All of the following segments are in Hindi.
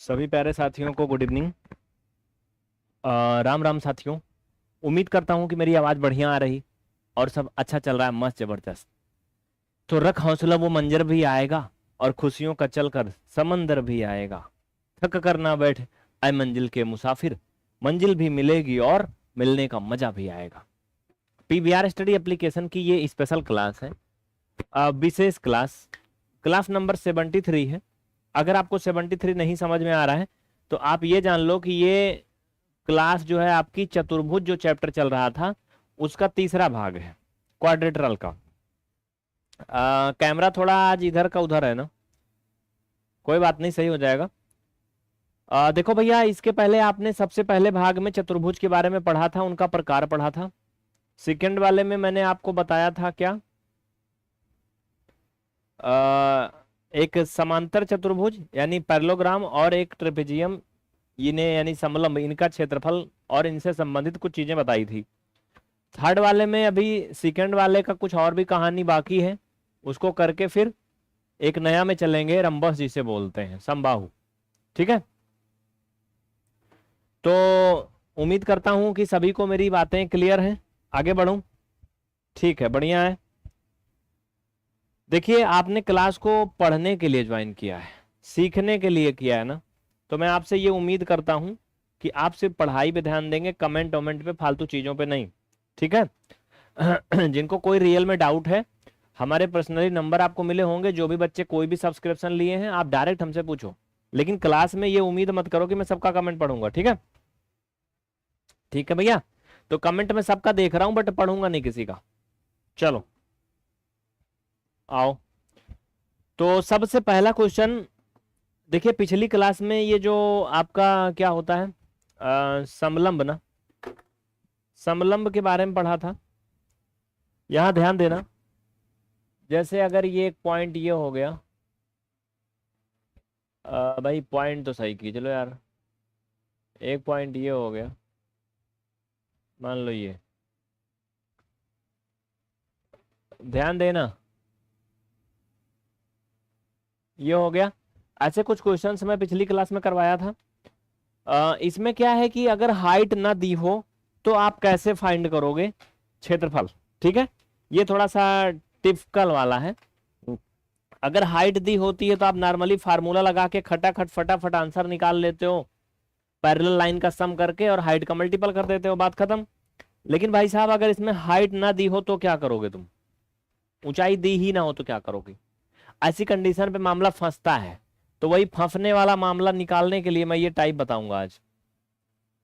सभी प्यारे साथियों को गुड इवनिंग। राम राम साथियों। उम्मीद करता हूँ कि मेरी आवाज़ बढ़िया आ रही और सब अच्छा चल रहा है, मस्त जबरदस्त। तो रख हौसला, वो मंजर भी आएगा और खुशियों का चलकर समंदर भी आएगा। थक कर ना बैठ आए मंजिल के मुसाफिर, मंजिल भी मिलेगी और मिलने का मजा भी आएगा। पीवीआर स्टडी एप्लीकेशन की ये स्पेशल क्लास है, विशेष क्लास। क्लास नंबर 73 है। अगर आपको 73 नहीं समझ में आ रहा है तो आप ये जान लो कि ये क्लास जो है आपकी चतुर्भुज जो चैप्टर चल रहा था उसका तीसरा भाग है, क्वाड्रिलेटरल का। कैमरा थोड़ा आज इधर का उधर है ना, कोई बात नहीं, सही हो जाएगा। देखो भैया, इसके पहले आपने सबसे पहले भाग में चतुर्भुज के बारे में पढ़ा था, उनका प्रकार पढ़ा था। सेकंड वाले में मैंने आपको बताया था क्या, एक समांतर चतुर्भुज यानी पैरेललोग्राम और एक ट्रेपेजियम, इन्हें यानी समलंब, इनका क्षेत्रफल और इनसे संबंधित कुछ चीजें बताई थी। थर्ड वाले में अभी सेकंड वाले का कुछ और भी कहानी बाकी है, उसको करके फिर एक नया में चलेंगे, रंबस जिसे बोलते हैं, समबाहु। ठीक है, तो उम्मीद करता हूं कि सभी को मेरी बातें क्लियर हैं। आगे बढ़ूं? ठीक है, बढ़िया है। देखिए, आपने क्लास को पढ़ने के लिए ज्वाइन किया है, सीखने के लिए किया है ना, तो मैं आपसे ये उम्मीद करता हूं कि आप सिर्फ पढ़ाई पे ध्यान देंगे, कमेंट वमेंट पे, फालतू चीजों पे नहीं। ठीक है। जिनको कोई रियल में डाउट है, हमारे पर्सनली नंबर आपको मिले होंगे। जो भी बच्चे कोई भी सब्सक्रिप्शन लिए हैं, आप डायरेक्ट हमसे पूछो, लेकिन क्लास में ये उम्मीद मत करो कि मैं सबका कमेंट पढ़ूंगा। ठीक है, ठीक है भैया। तो कमेंट में सबका देख रहा हूं बट पढ़ूंगा नहीं किसी का। चलो आओ, तो सबसे पहला क्वेश्चन देखिए, पिछली क्लास में ये जो आपका क्या होता है, समलंब ना, समलंब के बारे में पढ़ा था। यहां ध्यान देना, जैसे अगर ये एक पॉइंट ये हो गया, भाई पॉइंट तो सही की चलो यार, एक पॉइंट ये हो गया, मान लो ये, ध्यान देना, ये हो गया। ऐसे कुछ क्वेश्चंस मैं पिछली क्लास में करवाया था। इसमें क्या है कि अगर हाइट ना दी हो तो आप कैसे फाइंड करोगे क्षेत्रफल। ठीक है, ये थोड़ा सा टिपिकल वाला है। अगर हाइट दी होती है तो आप नॉर्मली फार्मूला लगा के खटाखट फटाफट आंसर निकाल लेते हो, पैरेलल लाइन का सम करके और हाइट का मल्टीपल कर देते हो, बात खत्म। लेकिन भाई साहब, अगर इसमें हाइट ना दी हो तो क्या करोगे तुम, ऊंचाई दी ही ना हो तो क्या करोगे। ऐसी कंडीशन पे मामला फंसता है, तो वही फंसने वाला मामला निकालने के लिए मैं ये टाइप बताऊंगा आज।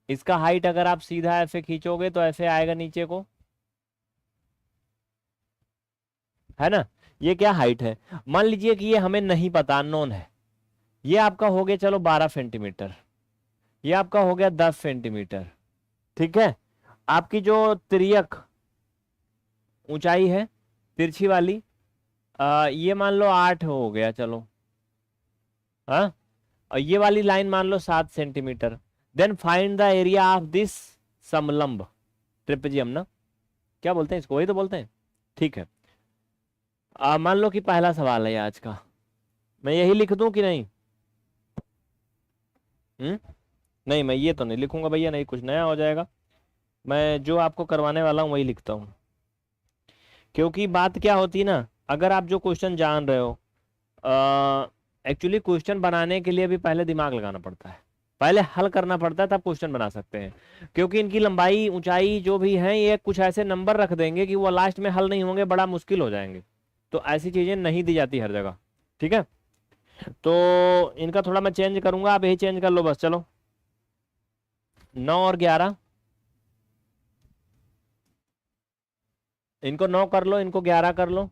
इसका हाइट अगर आप सीधा ऐसे खींचोगे तो ऐसे आएगा नीचे को, है ना। ये क्या हाइट है, मान लीजिए कि ये हमें नहीं पता, अननोन है। ये आपका हो गया चलो 12 सेंटीमीटर, ये आपका हो गया 10 सेंटीमीटर। ठीक है, आपकी जो तिर्यक ऊंचाई है, तिरछी वाली, ये मान लो 8 हो गया चलो, हाँ। और ये वाली लाइन मान लो 7 centimetre. Then find the area of this समलंब ट्रेपेजियम ना, क्या बोलते हैं इसको, वही तो बोलते हैं। ठीक है, मान लो कि पहला सवाल है आज का, मैं यही लिख दूं कि नहीं? नहीं, मैं ये तो नहीं लिखूंगा भैया, नहीं, कुछ नया हो जाएगा। मैं जो आपको करवाने वाला हूँ वही लिखता हूँ, क्योंकि बात क्या होती है ना, अगर आप जो क्वेश्चन जान रहे हो, एक्चुअली क्वेश्चन बनाने के लिए भी पहले दिमाग लगाना पड़ता है, पहले हल करना पड़ता है, तब क्वेश्चन बना सकते हैं। क्योंकि इनकी लंबाई ऊंचाई जो भी है, ये कुछ ऐसे नंबर रख देंगे कि वो लास्ट में हल नहीं होंगे, बड़ा मुश्किल हो जाएंगे। तो ऐसी चीजें नहीं दी जाती हर जगह। ठीक है, तो इनका थोड़ा मैं चेंज करूंगा, आप यही चेंज कर लो बस। चलो, 9 और 11, इनको 9 कर लो, इनको 11 कर लो,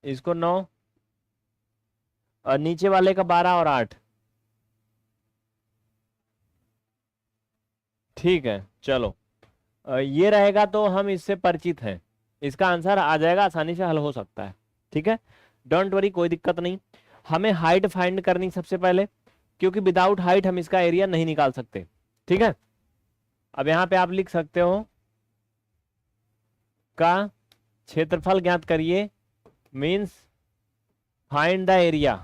इसको 9, और नीचे वाले का 12 और 8। ठीक है, चलो, ये रहेगा तो हम इससे परिचित हैं, इसका आंसर आ जाएगा, आसानी से हल हो सकता है। ठीक है, डोंट वरी, कोई दिक्कत नहीं। हमें हाइट फाइंड करनी सबसे पहले, क्योंकि विदाउट हाइट हम इसका एरिया नहीं निकाल सकते। ठीक है, अब यहां पे आप लिख सकते हो का क्षेत्रफल ज्ञात करिए, means find the area.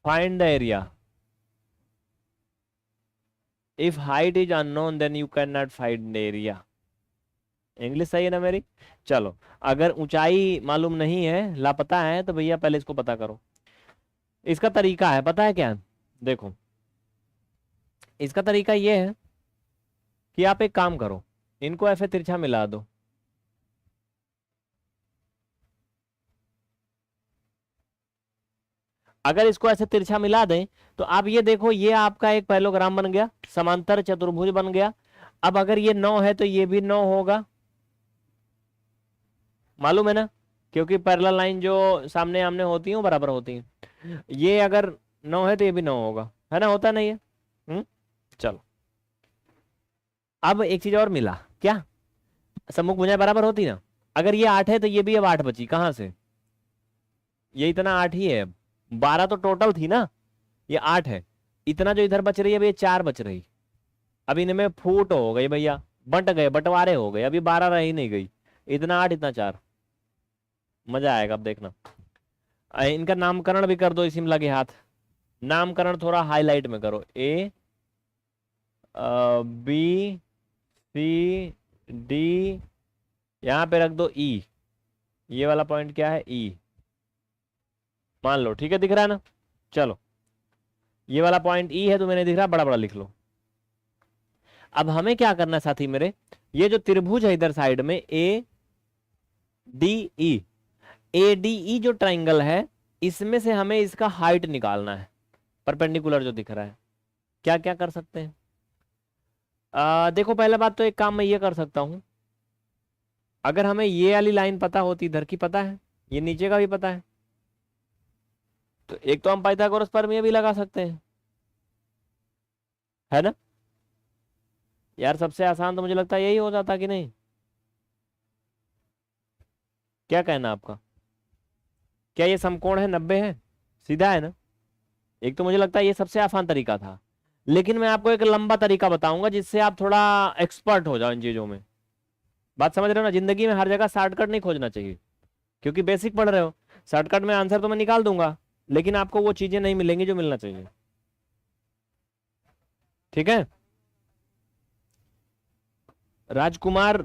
Find the area. If height is unknown then you can not find area. English सही है ना मेरी? चलो, अगर ऊंचाई मालूम नहीं है, लापता है, तो भैया पहले इसको पता करो। इसका तरीका है, पता है क्या? देखो, इसका तरीका ये है कि आप एक काम करो, इनको ऐसे तिरछा मिला दो। अगर इसको ऐसे तिरछा मिला दें तो आप ये देखो, ये आपका एक पैरेललोग्राम बन गया, समांतर चतुर्भुज बन गया। अब अगर ये 9 है तो ये भी 9 होगा, मालूम है ना? क्योंकि पैरेलल लाइन जो सामने आमने होती है वो बराबर होती है। ये अगर 9 है तो ये भी 9 होगा, है ना? होता नहीं है? चलो, अब एक चीज और मिला क्या? सम्मुख भुजाएं बराबर होती ना। अगर ये 8 है तो ये भी अब 8 बची, कहां से? ये इतना 8 ही है, 12 तो टोटल थी ना, ये 8 है। इतना जो इधर बच रही है, अब ये 4 बच रही। अब इनमें फूट हो गई भैया, बंट गए, बंटवारे हो गए, अभी 12 रह ही नहीं गई। इतना 8, इतना 4। मजा आएगा अब देखना। इनका नामकरण भी कर दो इसी में लगे हाथ। नामकरण थोड़ा हाईलाइट में करो। ए बी सी डी, यहां पे रख दो ई। ये वाला पॉइंट क्या है? ई मान लो, ठीक है? दिख रहा है ना? चलो, ये वाला पॉइंट ई है तो मैंने दिख रहा, बड़ा बड़ा लिख लो। अब हमें क्या करना है साथी मेरे, ये जो त्रिभुज है इधर साइड में A D E, A D E जो ट्राइंगल है, इसमें से हमें इसका हाइट निकालना है, परपेंडिकुलर जो दिख रहा है। क्या क्या कर सकते हैं? देखो, पहला बात तो एक काम मैं ये कर सकता हूं, अगर हमें ये वाली लाइन पता होती, इधर की पता है, ये नीचे का भी पता है, तो एक तो हम पाइथागोरस प्रमेय भी लगा सकते हैं, है ना? यार सबसे आसान तो मुझे लगता है यही हो जाता कि नहीं? क्या कहना आपका? क्या ये समकोण है, 90 है, सीधा है ना? एक तो मुझे लगता है ये सबसे आसान तरीका था, लेकिन मैं आपको एक लंबा तरीका बताऊंगा जिससे आप थोड़ा एक्सपर्ट हो जाओ इन चीजों में। बात समझ रहे हो ना? जिंदगी में हर जगह शॉर्टकट नहीं खोजना चाहिए, क्योंकि बेसिक पढ़ रहे हो। शॉर्टकट में आंसर तो मैं निकाल दूंगा, लेकिन आपको वो चीजें नहीं मिलेंगी जो मिलना चाहिए। ठीक है राजकुमार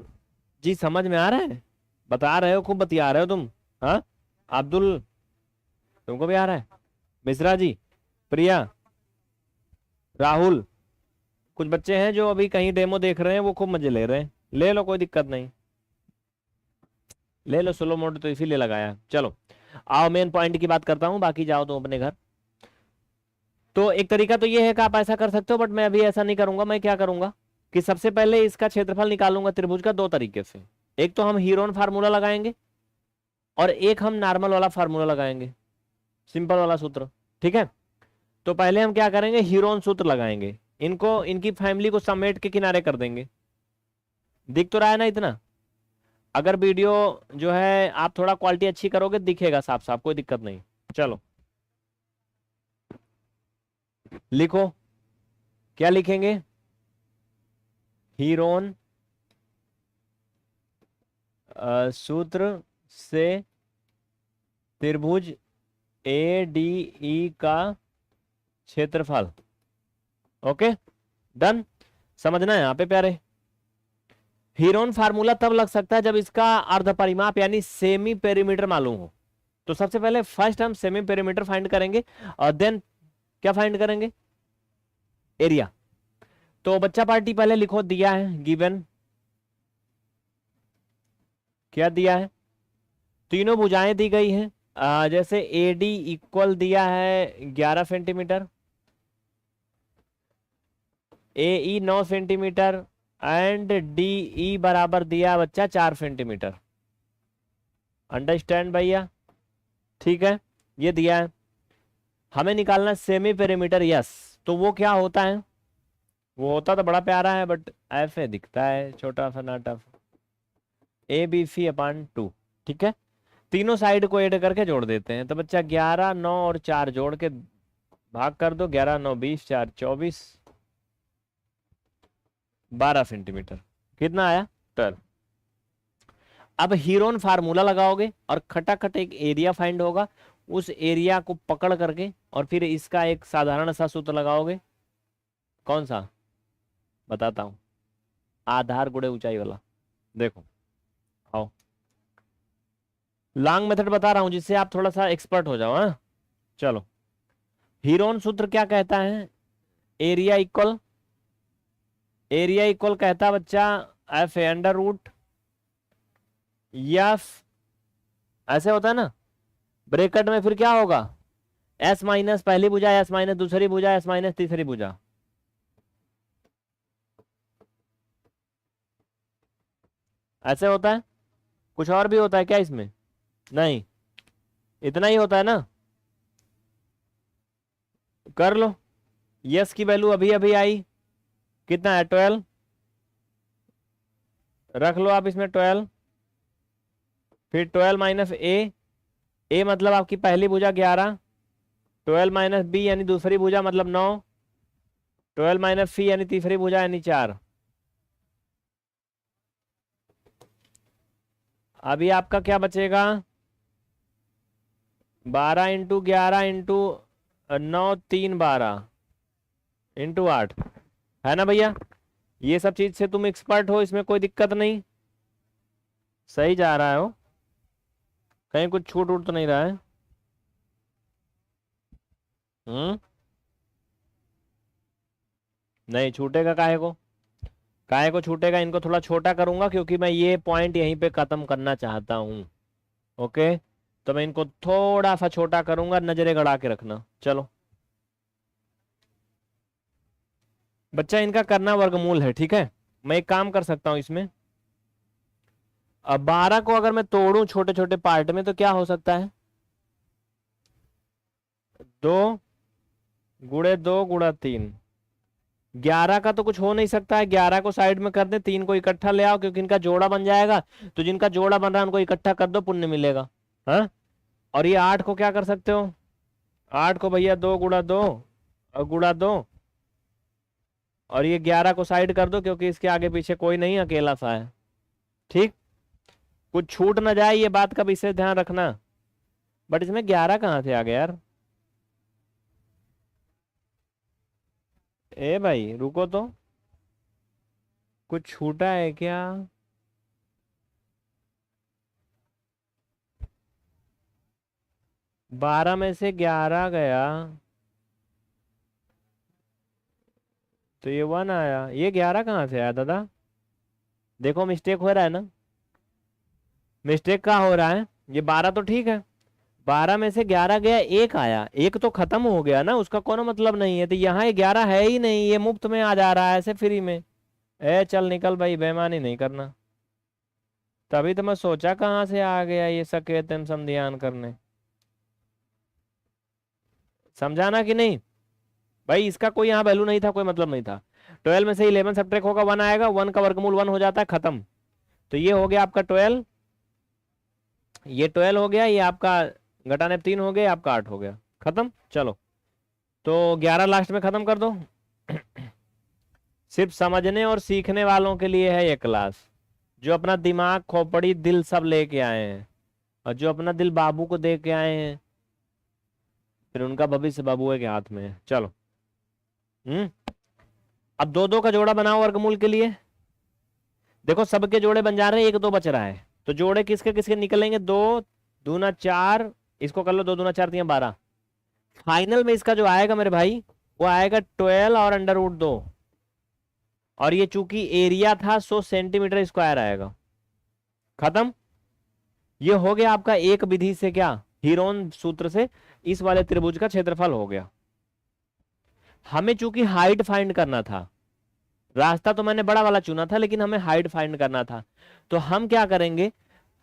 जी, समझ में आ रहा है? बता रहे हो, खूब बतिया रहे हो तुम। हाँ अब्दुल, तुमको भी आ रहा है? मिश्रा जी, प्रिया, राहुल, कुछ बच्चे हैं जो अभी कहीं डेमो देख रहे हैं, वो खूब मजे ले रहे हैं। ले लो, कोई दिक्कत नहीं, ले लो। स्लो मोड तो इसीलिए लगाया। चलो आओ, मेन पॉइंट की बात करता हूं, बाकी जाओ तुम अपने घर। तो एक तरीका तो ये है कि आप ऐसा कर सकते हो, बट मैं अभी ऐसा नहीं करूंगा। मैं क्या करूंगा कि सबसे पहले इसका क्षेत्रफल निकालूंगा त्रिभुज का, दो तरीके से। एक तो हम हीरोन फार्मूला लगाएंगे, और एक हम नॉर्मल वाला फार्मूला लगाएंगे, सिंपल वाला सूत्र। ठीक है, तो पहले हम क्या करेंगे, हीरोन सूत्र लगाएंगे। इनको, इनकी फैमिली को समेट के किनारे कर देंगे। दिख तो रहा है ना इतना? अगर वीडियो जो है आप थोड़ा क्वालिटी अच्छी करोगे, दिखेगा साफ साफ, कोई दिक्कत नहीं। चलो लिखो, क्या लिखेंगे? हीरोन सूत्र से त्रिभुज ए डी ई का क्षेत्रफल। Okay done. समझना है यहाँ पे प्यारे? हीरोन फार्मूला तब लग सकता है जब इसका अर्ध परिमाप यानी सेमी पेरीमीटर मालूम हो। तो सबसे पहले फर्स्ट हम सेमी पेरीमीटर फाइंड करेंगे, और देन क्या फाइंड करेंगे? एरिया। तो बच्चा पार्टी पहले लिखो, दिया है गिवन, क्या दिया है? तीनों भुजाएं दी गई हैं। जैसे ए डी इक्वल दिया है 11 centimetre, A E 9 centimetre, and D E बराबर दिया बच्चा 4 सेंटीमीटर। अंडरस्टैंड भैया? ठीक है, ये दिया है। हमें निकालना सेमी पेरीमीटर। यस, तो वो क्या होता है? वो होता तो बड़ा प्यारा है, बट ऐसे दिखता है, छोटा सा नाटक। ए बी सी अपान 2। ठीक है, तीनों साइड को ऐड करके जोड़ देते हैं। तो बच्चा 11, 9 और 4 जोड़ के भाग कर दो। 11, 9, 20, 4, 24, 12 सेंटीमीटर। कितना आया? 12। अब हीरोन फार्मूला लगाओगे और खटाखट एक एरिया फाइंड होगा, उस एरिया को पकड़ करके और फिर इसका एक साधारण सा सूत्र लगाओगे। कौन सा? बताता हूं, आधार गुणे ऊंचाई वाला। देखो आओ, लॉन्ग मेथड बता रहा हूं जिससे आप थोड़ा सा एक्सपर्ट हो जाओ। हाँ चलो, हीरोन सूत्र क्या कहता है? एरिया इक्वल, एरिया इक्वल कहता है बच्चा F A under root F, ऐसे होता है ना, ब्रैकेट में फिर क्या होगा? एस माइनस पहली भुजा, एस माइनस दूसरी भुजा, एस माइनस तीसरी भुजा। ऐसे होता है? कुछ और भी होता है क्या इसमें? नहीं, इतना ही होता है ना। कर लो, यस की वैल्यू अभी अभी आई, कितना है? 12। रख लो आप इसमें 12, फिर 12 माइनस ए मतलब आपकी पहली भुजा 11, 12 माइनस बी यानी दूसरी भुजा मतलब 9, 12 माइनस सी यानी तीसरी भुजा यानी 4। अभी आपका क्या बचेगा? 12 इंटू 11 इंटू 9 3 12 इंटू 8, है ना भैया? ये सब चीज से तुम एक्सपर्ट हो, इसमें कोई दिक्कत नहीं, सही जा रहा है हो, कहीं कुछ छूट उट तो नहीं रहा है? नहीं छूटेगा, काहे को, काहे को छूटेगा? इनको थोड़ा छोटा करूंगा क्योंकि मैं ये पॉइंट यहीं पे खत्म करना चाहता हूं। ओके, तो मैं इनको थोड़ा सा छोटा करूंगा, नजरें गड़ा के रखना। चलो बच्चा, इनका करना वर्गमूल है, ठीक है? मैं एक काम कर सकता हूं इसमें, अब 12 को अगर मैं तोड़ूं छोटे छोटे पार्ट में तो क्या हो सकता है? 2 गुणे 2 गुणा 3। 11 का तो कुछ हो नहीं सकता है, 11 को साइड में कर दे, 3 को इकट्ठा ले आओ क्योंकि इनका जोड़ा बन जाएगा। तो जिनका जोड़ा बन रहा है उनको इकट्ठा कर दो, पुण्य मिलेगा। हाँ, और ये 8 को क्या कर सकते हो? 8 को भैया 2 गुणा 2 और गुणा 2, और ये 11 को साइड कर दो क्योंकि इसके आगे पीछे कोई नहीं, अकेला सा है। ठीक, कुछ छूट ना जाए ये बात का भी इसे ध्यान रखना। बट इसमें 11 कहाँ से आ गया यार? ए भाई रुको तो, कुछ छूटा है क्या? बारह में से 11 गया तो ये 1 आया, ये 11 कहाँ से आया दादा? देखो मिस्टेक हो रहा है ना, मिस्टेक का हो रहा है। ये 12 तो ठीक है, 12 में से 11 गया, 1 आया, 1 तो खत्म हो गया ना, उसका कोनो मतलब नहीं है। तो यहाँ ये 11 है ही नहीं, ये मुफ्त में आ जा रहा है ऐसे फ्री में। ए चल निकल भाई, बेईमानी नहीं करना। तभी तो मैं सोचा कहाँ से आ गया ये सकेतन संध्यान करने। समझाना कि नहीं भाई? इसका कोई यहाँ वैल्यू नहीं था, कोई मतलब नहीं था। 12 में से 11 सब्ट्रैक्ट होगा, 1 आएगा, 1 का वर्गमूल 1 हो जाता है, खत्म। तो ये हो गया आपका 12, ये 12 हो गया, ये आपका घटाने 3 हो गया, आपका 8 हो गया, खत्म। चलो तो 11 लास्ट में खत्म कर दो। सिर्फ समझने और सीखने वालों के लिए है ये क्लास, जो अपना दिमाग खोपड़ी दिल सब लेके आए हैं, और जो अपना दिल बाबू को दे के आए हैं, फिर उनका भविष्य बाबू के हाथ में है। चलो अब 2 2 का जोड़ा बनाओ वर्गमूल के लिए। देखो सबके जोड़े बन जा रहे हैं, 1 2 बच रहा है, तो जोड़े किसके किसके निकलेंगे? 2 दूना 4, इसको कर लो 2 दूना 4 12। फाइनल में इसका जो आएगा मेरे भाई, वो आएगा 12 और अंडर रूट 2, और ये चूंकि एरिया था 100 सेंटीमीटर स्क्वायर आएगा, खत्म। ये हो गया आपका एक विधि से, क्या हीरोन सूत्र से इस वाले त्रिभुज का क्षेत्रफल हो गया। हमें चूंकि हाइट फाइंड करना था, रास्ता तो मैंने बड़ा वाला चुना था, लेकिन हमें हाइट फाइंड करना था। तो हम क्या करेंगे,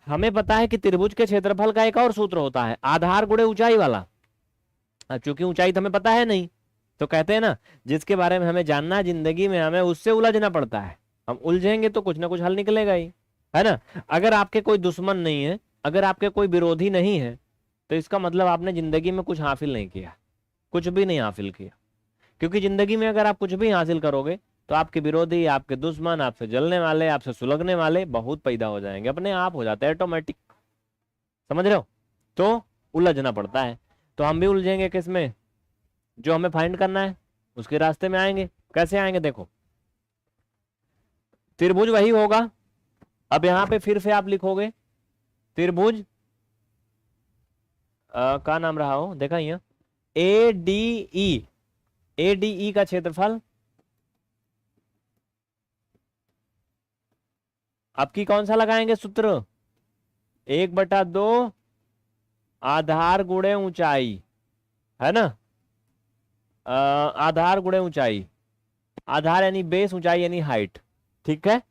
हमें पता है कि त्रिभुज के क्षेत्रफल का एक और सूत्र होता है, आधार गुणे ऊंचाई वाला। अब चूंकि ऊंचाई तो हमें पता है नहीं, तो कहते हैं ना, जिसके बारे में हमें जानना जिंदगी में, हमें उससे उलझना पड़ता है। हम उलझेंगे तो कुछ ना कुछ हल निकलेगा ही, है ना? अगर आपके कोई दुश्मन नहीं है, अगर आपके कोई विरोधी नहीं है, तो इसका मतलब आपने जिंदगी में कुछ हासिल नहीं किया, कुछ भी नहीं हासिल किया। क्योंकि जिंदगी में अगर आप कुछ भी हासिल करोगे तो आपके विरोधी, आपके दुश्मन, आपसे जलने वाले, आपसे सुलगने वाले बहुत पैदा हो जाएंगे, अपने आप हो जाते हैं ऑटोमेटिक। समझ रहे हो? तो उलझना पड़ता है। तो हम भी उलझेंगे किसमें, जो हमें फाइंड करना है उसके रास्ते में आएंगे। कैसे आएंगे देखो, त्रिभुज वही होगा। अब यहां पे फिर से आप लिखोगे त्रिभुज का नाम रहा हो, देखा यहाँ A D E, A D E का क्षेत्रफल आपकी कौन सा लगाएंगे सूत्र, 1/2 आधार गुणे ऊंचाई, है ना। आधार गुणे ऊंचाई, आधार यानी बेस, ऊंचाई यानी हाइट। ठीक है,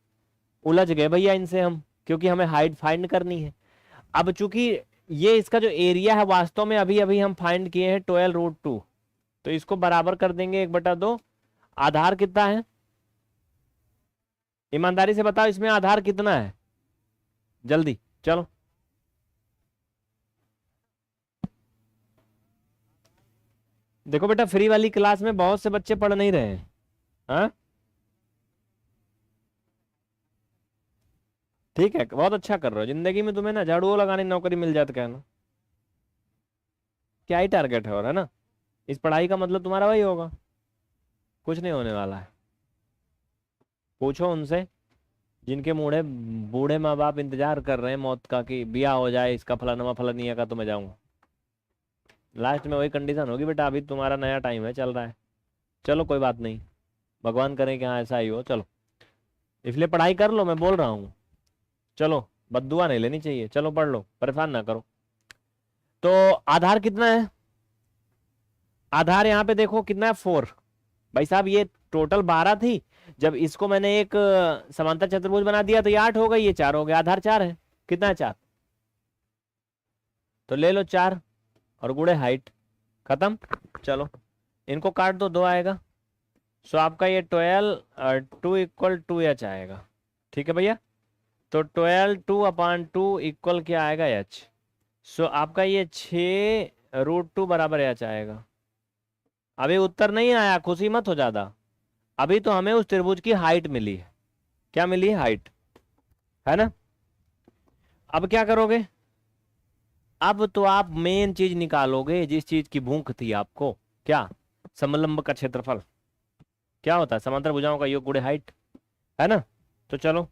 उलझ गए भैया इनसे हम, क्योंकि हमें हाइट फाइंड करनी है। अब चूंकि ये इसका जो एरिया है वास्तव में अभी अभी हम फाइंड किए हैं 12√2, तो इसको बराबर कर देंगे 1/2। आधार कितना है, ईमानदारी से बताओ इसमें आधार कितना है, जल्दी चलो। देखो बेटा, फ्री वाली क्लास में बहुत से बच्चे पढ़ नहीं रहे हैं। हाँ ठीक है, बहुत अच्छा कर रहे हो। जिंदगी में तुम्हें ना झाड़ू लगाने की नौकरी मिल जाए तो कहना, क्या ही टारगेट है, और है ना। इस पढ़ाई का मतलब तुम्हारा वही होगा, कुछ नहीं होने वाला है। पूछो उनसे जिनके बूढ़े बूढ़े माँ बाप इंतजार कर रहे हैं मौत का कि बिया हो जाए इसका, फलाना फलानिया का, तो मैं जाऊंगा। लास्ट में वही कंडीशन होगी बेटा, अभी तुम्हारा नया टाइम है, चल रहा है। चलो कोई बात नहीं, भगवान करे कि हाँ ऐसा ही हो। चलो इसलिए पढ़ाई कर लो, मैं बोल रहा हूँ। चलो बद्दुआ नहीं लेनी चाहिए, चलो पढ़ लो, परेशान ना करो। तो आधार कितना है, आधार यहाँ पे देखो कितना है 4। भाई साहब ये टोटल 12 थी, जब इसको मैंने एक समांतर चतुर्भुज बना दिया तो ये 8 हो गई, ये 4 हो गया। आधार 4 है, कितना है 4, तो ले लो 4 और गुणे हाइट, खत्म। चलो इनको काट दो, 2 आएगा। सो आपका ये 2 आएगा। ठीक है भैया, तो 12 2/2 इक्वल क्या आएगा h। सो आपका ये 6√2 बराबर h आएगा। अभी उत्तर नहीं आया, खुशी मत हो ज्यादा, अभी तो हमें उस त्रिभुज की हाइट मिली है। क्या मिली है, हाइट, है ना। अब क्या करोगे, अब तो आप मेन चीज निकालोगे, जिस चीज की भूख थी आपको, क्या, समलंब का क्षेत्रफल। क्या होता है, समांतर भुजाओं का योग गुणे हाइट, है ना। तो चलो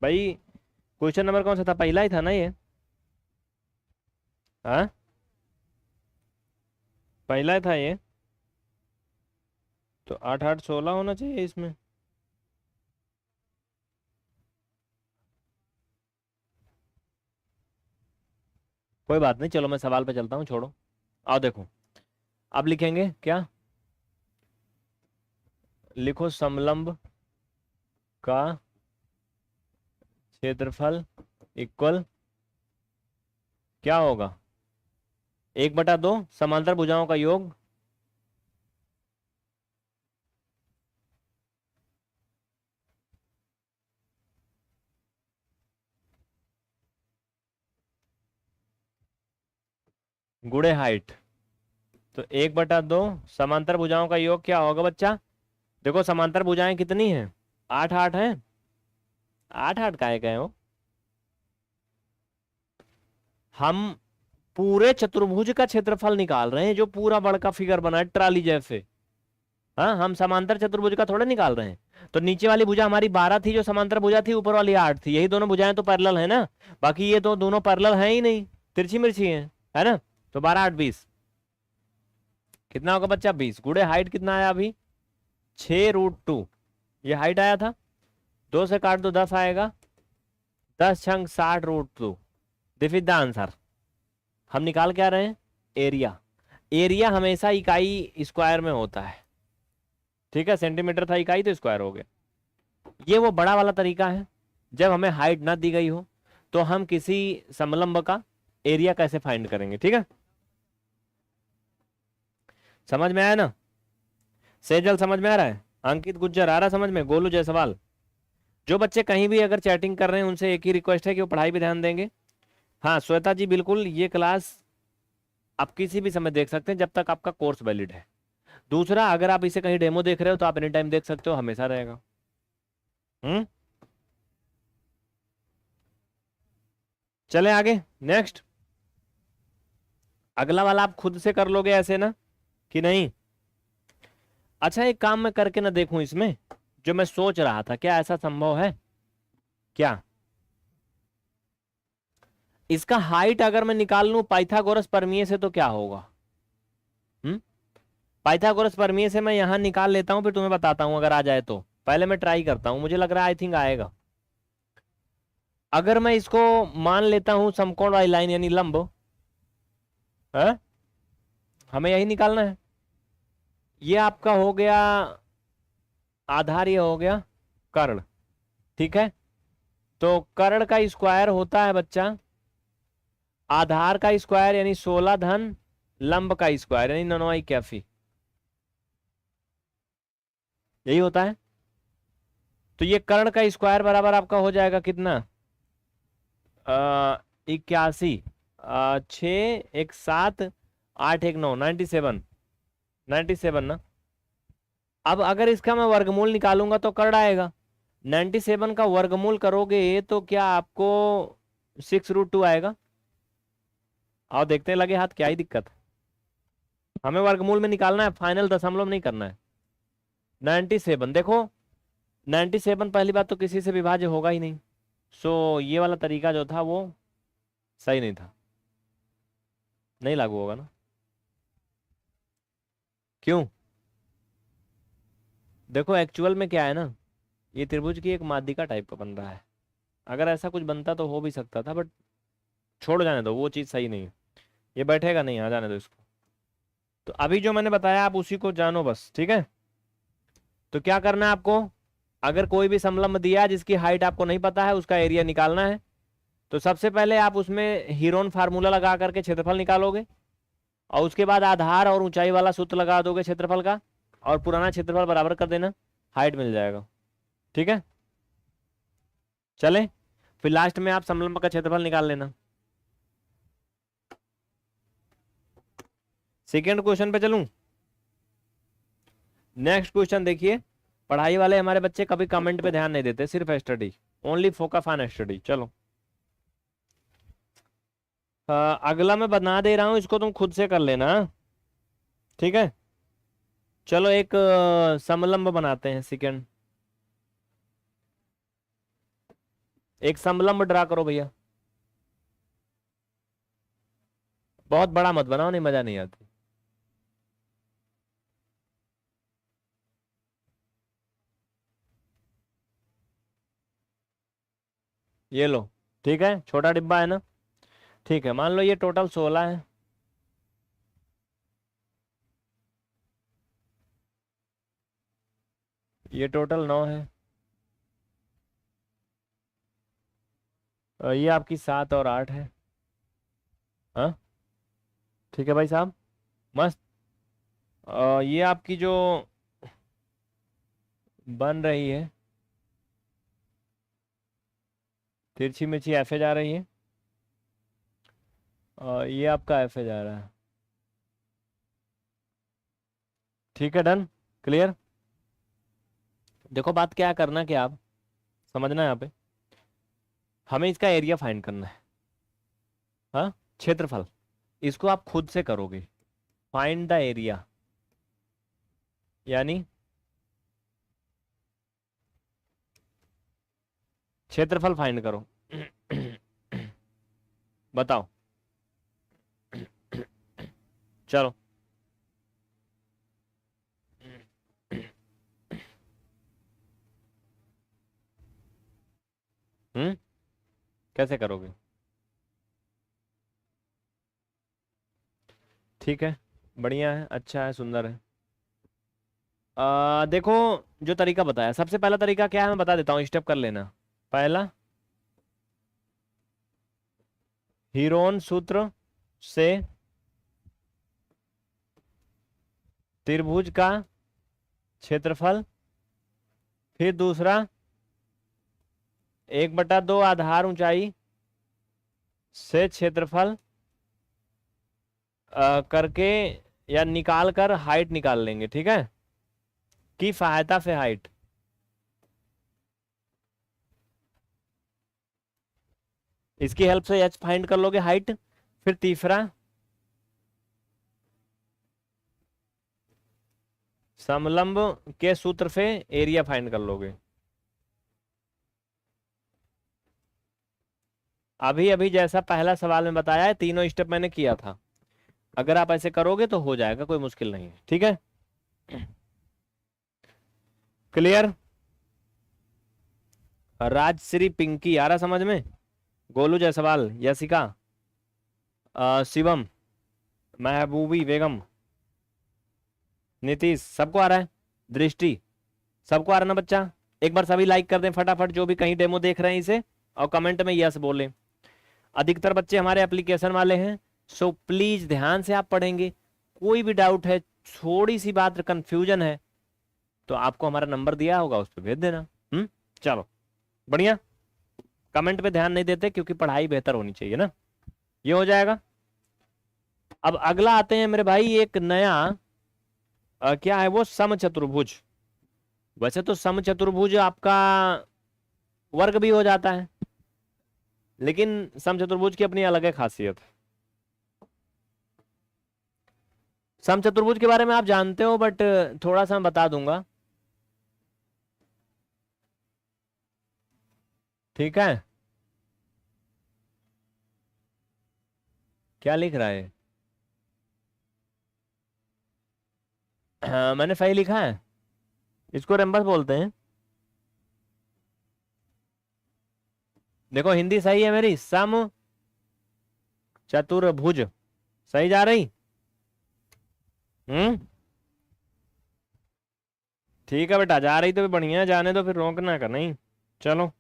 भाई, क्वेश्चन नंबर कौन सा था, पहला ही था ना ये। हाँ पहला ही था ये, तो 8 8 16 होना चाहिए इसमें। कोई बात नहीं, चलो मैं सवाल पे चलता हूँ, छोड़ो। आओ देखो, अब लिखेंगे क्या, लिखो समलंब का क्षेत्रफल इक्वल क्या होगा, 1/2 समांतर भुजाओं का योग गुणे हाइट। तो 1/2 समांतर भुजाओं का योग क्या होगा बच्चा, देखो समांतर भुजाएं कितनी हैं, 8 8 है। 8 8 काहे गए हो, हम पूरे चतुर्भुज का क्षेत्रफल निकाल रहे हैं, जो पूरा बड़का फिगर बना है ट्राली जैसे। हाँ, हम समांतर चतुर्भुज का थोड़ा निकाल रहे हैं। तो नीचे वाली भुजा हमारी 12 थी जो समांतर भुजा थी, ऊपर वाली 8 थी, यही दोनों भुजाएं तो पैरेलल है ना। बाकी ये तो दोनों पैरेलल है ही नहीं, तिरछी मिर्ची है ना। तो 12 8 20, कितना होगा बच्चा, 20 गुणे हाइट कितना आया अभी, 6√2, ये हाइट आया था। 2 से काट दो 10 आएगा, 10 छंग 60√2। This is the answer. हम निकाल क्या रहे हैं, एरिया। एरिया हमेशा इकाई स्क्वायर में होता है, ठीक है, सेंटीमीटर था इकाई तो स्क्वायर हो गया। ये वो बड़ा वाला तरीका है, जब हमें हाइट ना दी गई हो तो हम किसी समलंब का एरिया कैसे फाइंड करेंगे। ठीक है, समझ में आया ना, सेजल समझ में आ रहा है, अंकित गुज्जर आ रहा है समझ में, गोलू जायसवाल। जो बच्चे कहीं भी अगर चैटिंग कर रहे हैं उनसे एक ही रिक्वेस्ट है कि वो पढ़ाई पे ध्यान देंगे। हाँ श्वेता जी बिल्कुल, ये क्लास आप किसी भी समय देख सकते हैं जब तक आपका कोर्स वैलिड है। दूसरा, अगर आप इसे कहीं डेमो देख रहे हो तो आप एनी टाइम देख सकते हो, हमेशा रहेगा। हम्म, चले आगे नेक्स्ट। अगला वाला आप खुद से कर लोगे ऐसे ना, कि नहीं? अच्छा, एक काम मैं करके ना देखूं इसमें, जो मैं सोच रहा था, क्या ऐसा संभव है क्या? इसका हाइट अगर मैं निकाल लूं पाइथागोरस प्रमेय से तो क्या होगा? हम्म पाइथागोरस प्रमेय से मैं यहां निकाल लेता हूं, फिर तुम्हें बताता हूं अगर आ जाए तो। पहले मैं ट्राई करता हूं, मुझे लग रहा है आई थिंक आएगा। अगर मैं इसको मान लेता हूं समकोण वाली लाइन यानी लंब है, हमें यही निकालना है। ये आपका हो गया आधार, ये हो गया कर्ण। ठीक है, तो कर्ण का स्क्वायर होता है बच्चा आधार का स्क्वायर यानी 16 धन लंब का स्क्वायर यानी ननवाई कैफी, यही होता है। तो ये कर्ण का स्क्वायर बराबर आपका हो जाएगा कितना? 81, 6 1 7 8 1 9, 97, 97 ना। अब अगर इसका मैं वर्गमूल निकालूंगा तो कर्ण आएगा। 97 का वर्गमूल करोगे तो क्या आपको 6√2 आएगा? आओ देखते हैं, लगे हाथ, क्या ही दिक्कत है। हमें वर्गमूल में निकालना है, फाइनल दशमलव नहीं करना है। 97 देखो, 97 पहली बात तो किसी से विभाज्य होगा ही नहीं। सो ये वाला तरीका जो था वो सही नहीं था, नहीं लागू होगा ना। क्यों? देखो एक्चुअल में क्या है ना, ये त्रिभुज की एक माध्यिका टाइप का बन रहा है। अगर ऐसा कुछ बनता तो हो भी सकता था, बट छोड़, जाने दो, वो चीज़ सही नहीं है। ये बैठेगा नहीं, आ जाने दो इसको। तो अभी जो मैंने बताया आप उसी को जानो बस, ठीक है? तो क्या करना है आपको, अगर कोई भी समलंब दिया जिसकी हाइट आपको नहीं पता है, उसका एरिया निकालना है। तो सबसे पहले आप उसमें हीरोन फार्मूला लगा करके क्षेत्रफल निकालोगे, और उसके बाद आधार और ऊंचाई वाला सूत्र लगा दोगे क्षेत्रफल का, और पुराना क्षेत्रफल बराबर कर देना, हाइट मिल जाएगा। ठीक है, चले। फिर लास्ट में आप समलंब का क्षेत्रफल निकाल लेना। सेकेंड क्वेश्चन पे चलूं। नेक्स्ट क्वेश्चन देखिए, पढ़ाई वाले हमारे बच्चे कभी कमेंट पे ध्यान नहीं देते, सिर्फ study, only focus on study. चलो, अगला मैं बना दे रहा हूं, इसको तुम खुद से कर लेना, हाँ? ठीक है, चलो एक समलंब बनाते हैं। सेकेंड, एक समलंब ड्रा करो भैया। बहुत बड़ा मत बनाओ, नहीं मजा नहीं आती। ये लो, ठीक है, छोटा डिब्बा है ना। ठीक है, मान लो ये टोटल 16 है। ये टोटल 9 है। ये आपकी 7 और 8 है। हाँ, ठीक है भाई साहब, मस्त। ये आपकी जो बन रही है तिरछी मिर्ची ऐसे जा रही है, ये आपका ऐसे जा रहा है। ठीक है, डन, क्लियर। देखो बात क्या करना, क्या आप समझना है यहाँ पे, हमें इसका एरिया फाइंड करना है। हाँ, क्षेत्रफल, इसको आप खुद से करोगे। फाइंड द एरिया यानी क्षेत्रफल फाइंड करो। बताओ, चलो। हम्म कैसे करोगे? ठीक है, बढ़िया है, अच्छा है, सुंदर है। देखो, जो तरीका बताया, सबसे पहला तरीका क्या है मैं बता देता हूँ, स्टेप कर लेना। पहला, हीरोन सूत्र से त्रिभुज का क्षेत्रफल। फिर दूसरा, 1/2 आधार ऊंचाई से क्षेत्रफल करके या निकाल कर हाइट निकाल लेंगे। ठीक है, की सहायता से हाइट। इसकी हेल्प से एच फाइंड कर लोगे, हाइट। फिर तीसरा, समलंब के सूत्र से एरिया फाइंड कर लोगे। अभी अभी जैसा पहला सवाल में बताया है, तीनों स्टेप मैंने किया था। अगर आप ऐसे करोगे तो हो जाएगा, कोई मुश्किल नहीं है। ठीक है, क्लियर। राजश्री पिंकी आ रहा समझ में? गोलू जायसवाल, यशिका, शिवम, महबूबी बेगम, नीतीश, सबको आ रहा है? दृष्टि, सबको आ रहा ना बच्चा? एक बार सभी लाइक कर दें फटाफट, जो भी कहीं डेमो देख रहे हैं इसे, और कमेंट में यस बोलें। अधिकतर बच्चे हमारे एप्लीकेशन वाले हैं, सो प्लीज ध्यान से आप पढ़ेंगे। कोई भी डाउट है, थोड़ी सी बात कंफ्यूजन है, तो आपको हमारा नंबर दिया होगा, उस पर भेज देना। चलो बढ़िया। कमेंट पे ध्यान नहीं देते क्योंकि पढ़ाई बेहतर होनी चाहिए ना। ये हो जाएगा। अब अगला आते हैं मेरे भाई, एक नया क्या है वो, समचतुर्भुज। वैसे तो समचतुर्भुज आपका वर्ग भी हो जाता है, लेकिन समचतुर्भुज की अपनी अलग है खासियत। समचतुर्भुज के बारे में आप जानते हो, बट थोड़ा सा मैं बता दूंगा। ठीक है, क्या लिख रहा है? हाँ, मैंने सही लिखा है। इसको रेम्बस बोलते हैं। देखो हिंदी सही है मेरी, सम चतुर्भुज सही जा रही। हम्म, ठीक है बेटा, जा रही तो भी बढ़िया, जाने दो फिर, रोकना का नहीं। चलो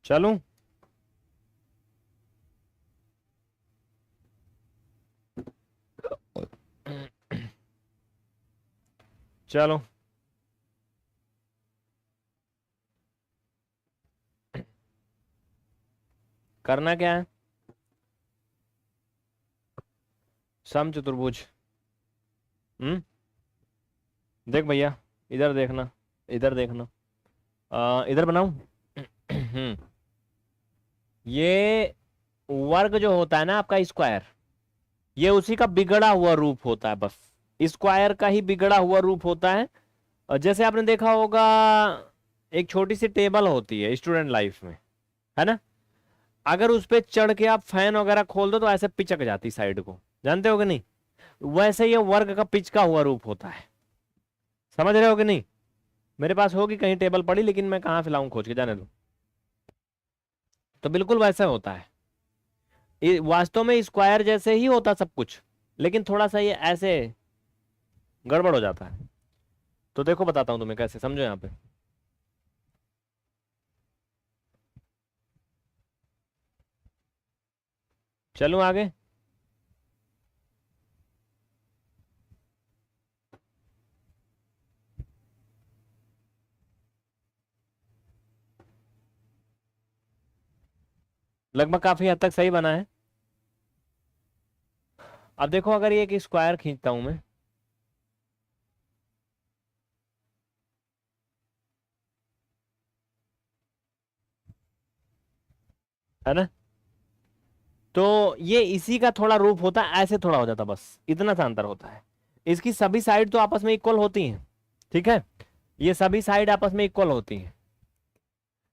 चलो चलो, करना क्या है? सम चतुर्भुज। हम्म, देख भैया, इधर देखना, इधर देखना, इधर बनाऊं? ये वर्ग जो होता है ना आपका, स्क्वायर, ये उसी का बिगड़ा हुआ रूप होता है बस। स्क्वायर का ही बिगड़ा हुआ रूप होता है। और जैसे आपने देखा होगा, एक छोटी सी टेबल होती है स्टूडेंट लाइफ में, है ना? अगर उस पे चढ़ के आप फैन वगैरह खोल दो तो ऐसे पिचक जाती साइड को, जानते हो कि नहीं? वैसे ये वर्ग का पिचका हुआ रूप होता है। समझ रहे हो कि नहीं? मेरे पास होगी कहीं टेबल पड़ी, लेकिन मैं कहाँ से लाऊं खोज के, जाने दो। तो बिल्कुल वैसा होता है। वास्तव में स्क्वायर जैसे ही होता सब कुछ, लेकिन थोड़ा सा ये ऐसे गड़बड़ हो जाता है। तो देखो बताता हूं तुम्हें कैसे, समझो यहाँ पे। चलूं आगे? लगभग काफी हद तक सही बना है। अब देखो, अगर ये एक स्क्वायर खींचता हूं मैं, है ना? तो ये इसी का थोड़ा रूप होता है, ऐसे थोड़ा हो जाता, बस इतना सा अंतर होता है। इसकी सभी साइड तो आपस में इक्वल होती हैं, ठीक है? ये सभी साइड आपस में इक्वल होती हैं,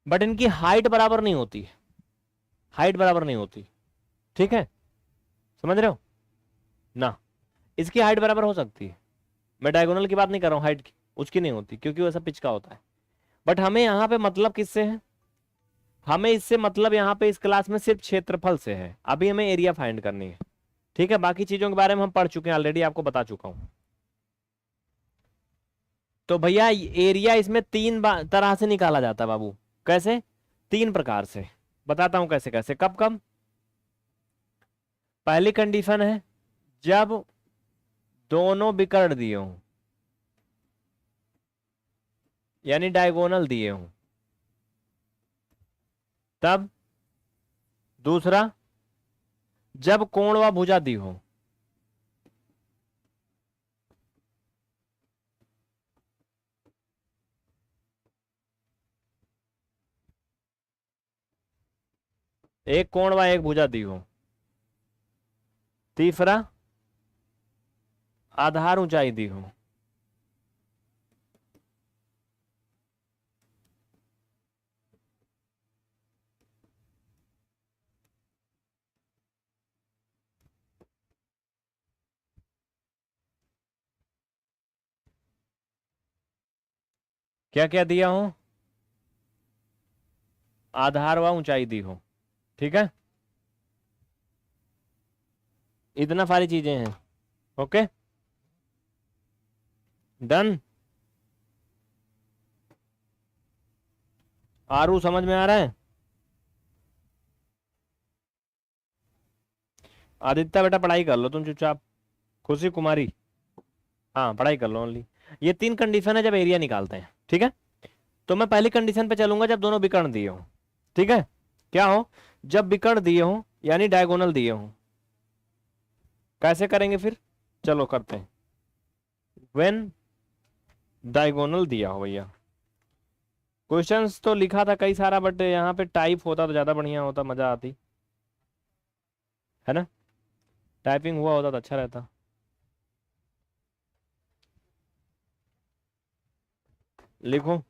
बट इनकी हाइट बराबर नहीं होती। हाइट बराबर नहीं होती, ठीक है? समझ रहे हो ना? इसकी हाइट बराबर हो सकती है, मैं डायगोनल की बात नहीं कर रहा हूँ, हाइट की उसकी नहीं होती, क्योंकि वैसा पिच का होता है। बट हमें यहाँ पे मतलब किससे है? हमें इससे मतलब यहाँ पे इस क्लास में सिर्फ क्षेत्रफल से है। अभी हमें एरिया फाइंड करनी है, ठीक है? बाकी चीजों के बारे में हम पढ़ चुके हैं ऑलरेडी, आपको बता चुका हूं। तो भैया एरिया इसमें तरह से निकाला जाता है बाबू। कैसे? तीन प्रकार से। बताता हूं कैसे कैसे, कब कब। पहली कंडीशन है जब दोनों विकर्ण दिए हों, यानी डायगोनल दिए हों, तब। दूसरा, जब कोण व भुजा दी हो। एक कोण व एक भुजा दी हो। तीसरा, आधार ऊंचाई दी हो। क्या क्या दिया हो? आधार व ऊंचाई दी हो। ठीक है, इतना सारी चीजें हैं। Okay, done. आरू समझ में आ रहा है? आदित्य बेटा पढ़ाई कर लो तुम चुपचाप। खुशी कुमारी, हाँ पढ़ाई कर लो ओनली। ये तीन कंडीशन है जब एरिया निकालते हैं। ठीक है, तो मैं पहली कंडीशन पे चलूंगा जब दोनों विकर्ण दिए हो। ठीक है, क्या हो? जब विकर्ण दिए हो यानी डायगोनल दिए हो। कैसे करेंगे फिर? चलो करते हैं। व्हेन डायगोनल दिया हो भैया। क्वेश्चंस तो लिखा था कई सारा, बट यहाँ पे टाइप होता तो ज्यादा बढ़िया होता, मजा आती है ना। टाइपिंग हुआ होता तो अच्छा रहता। लिखो,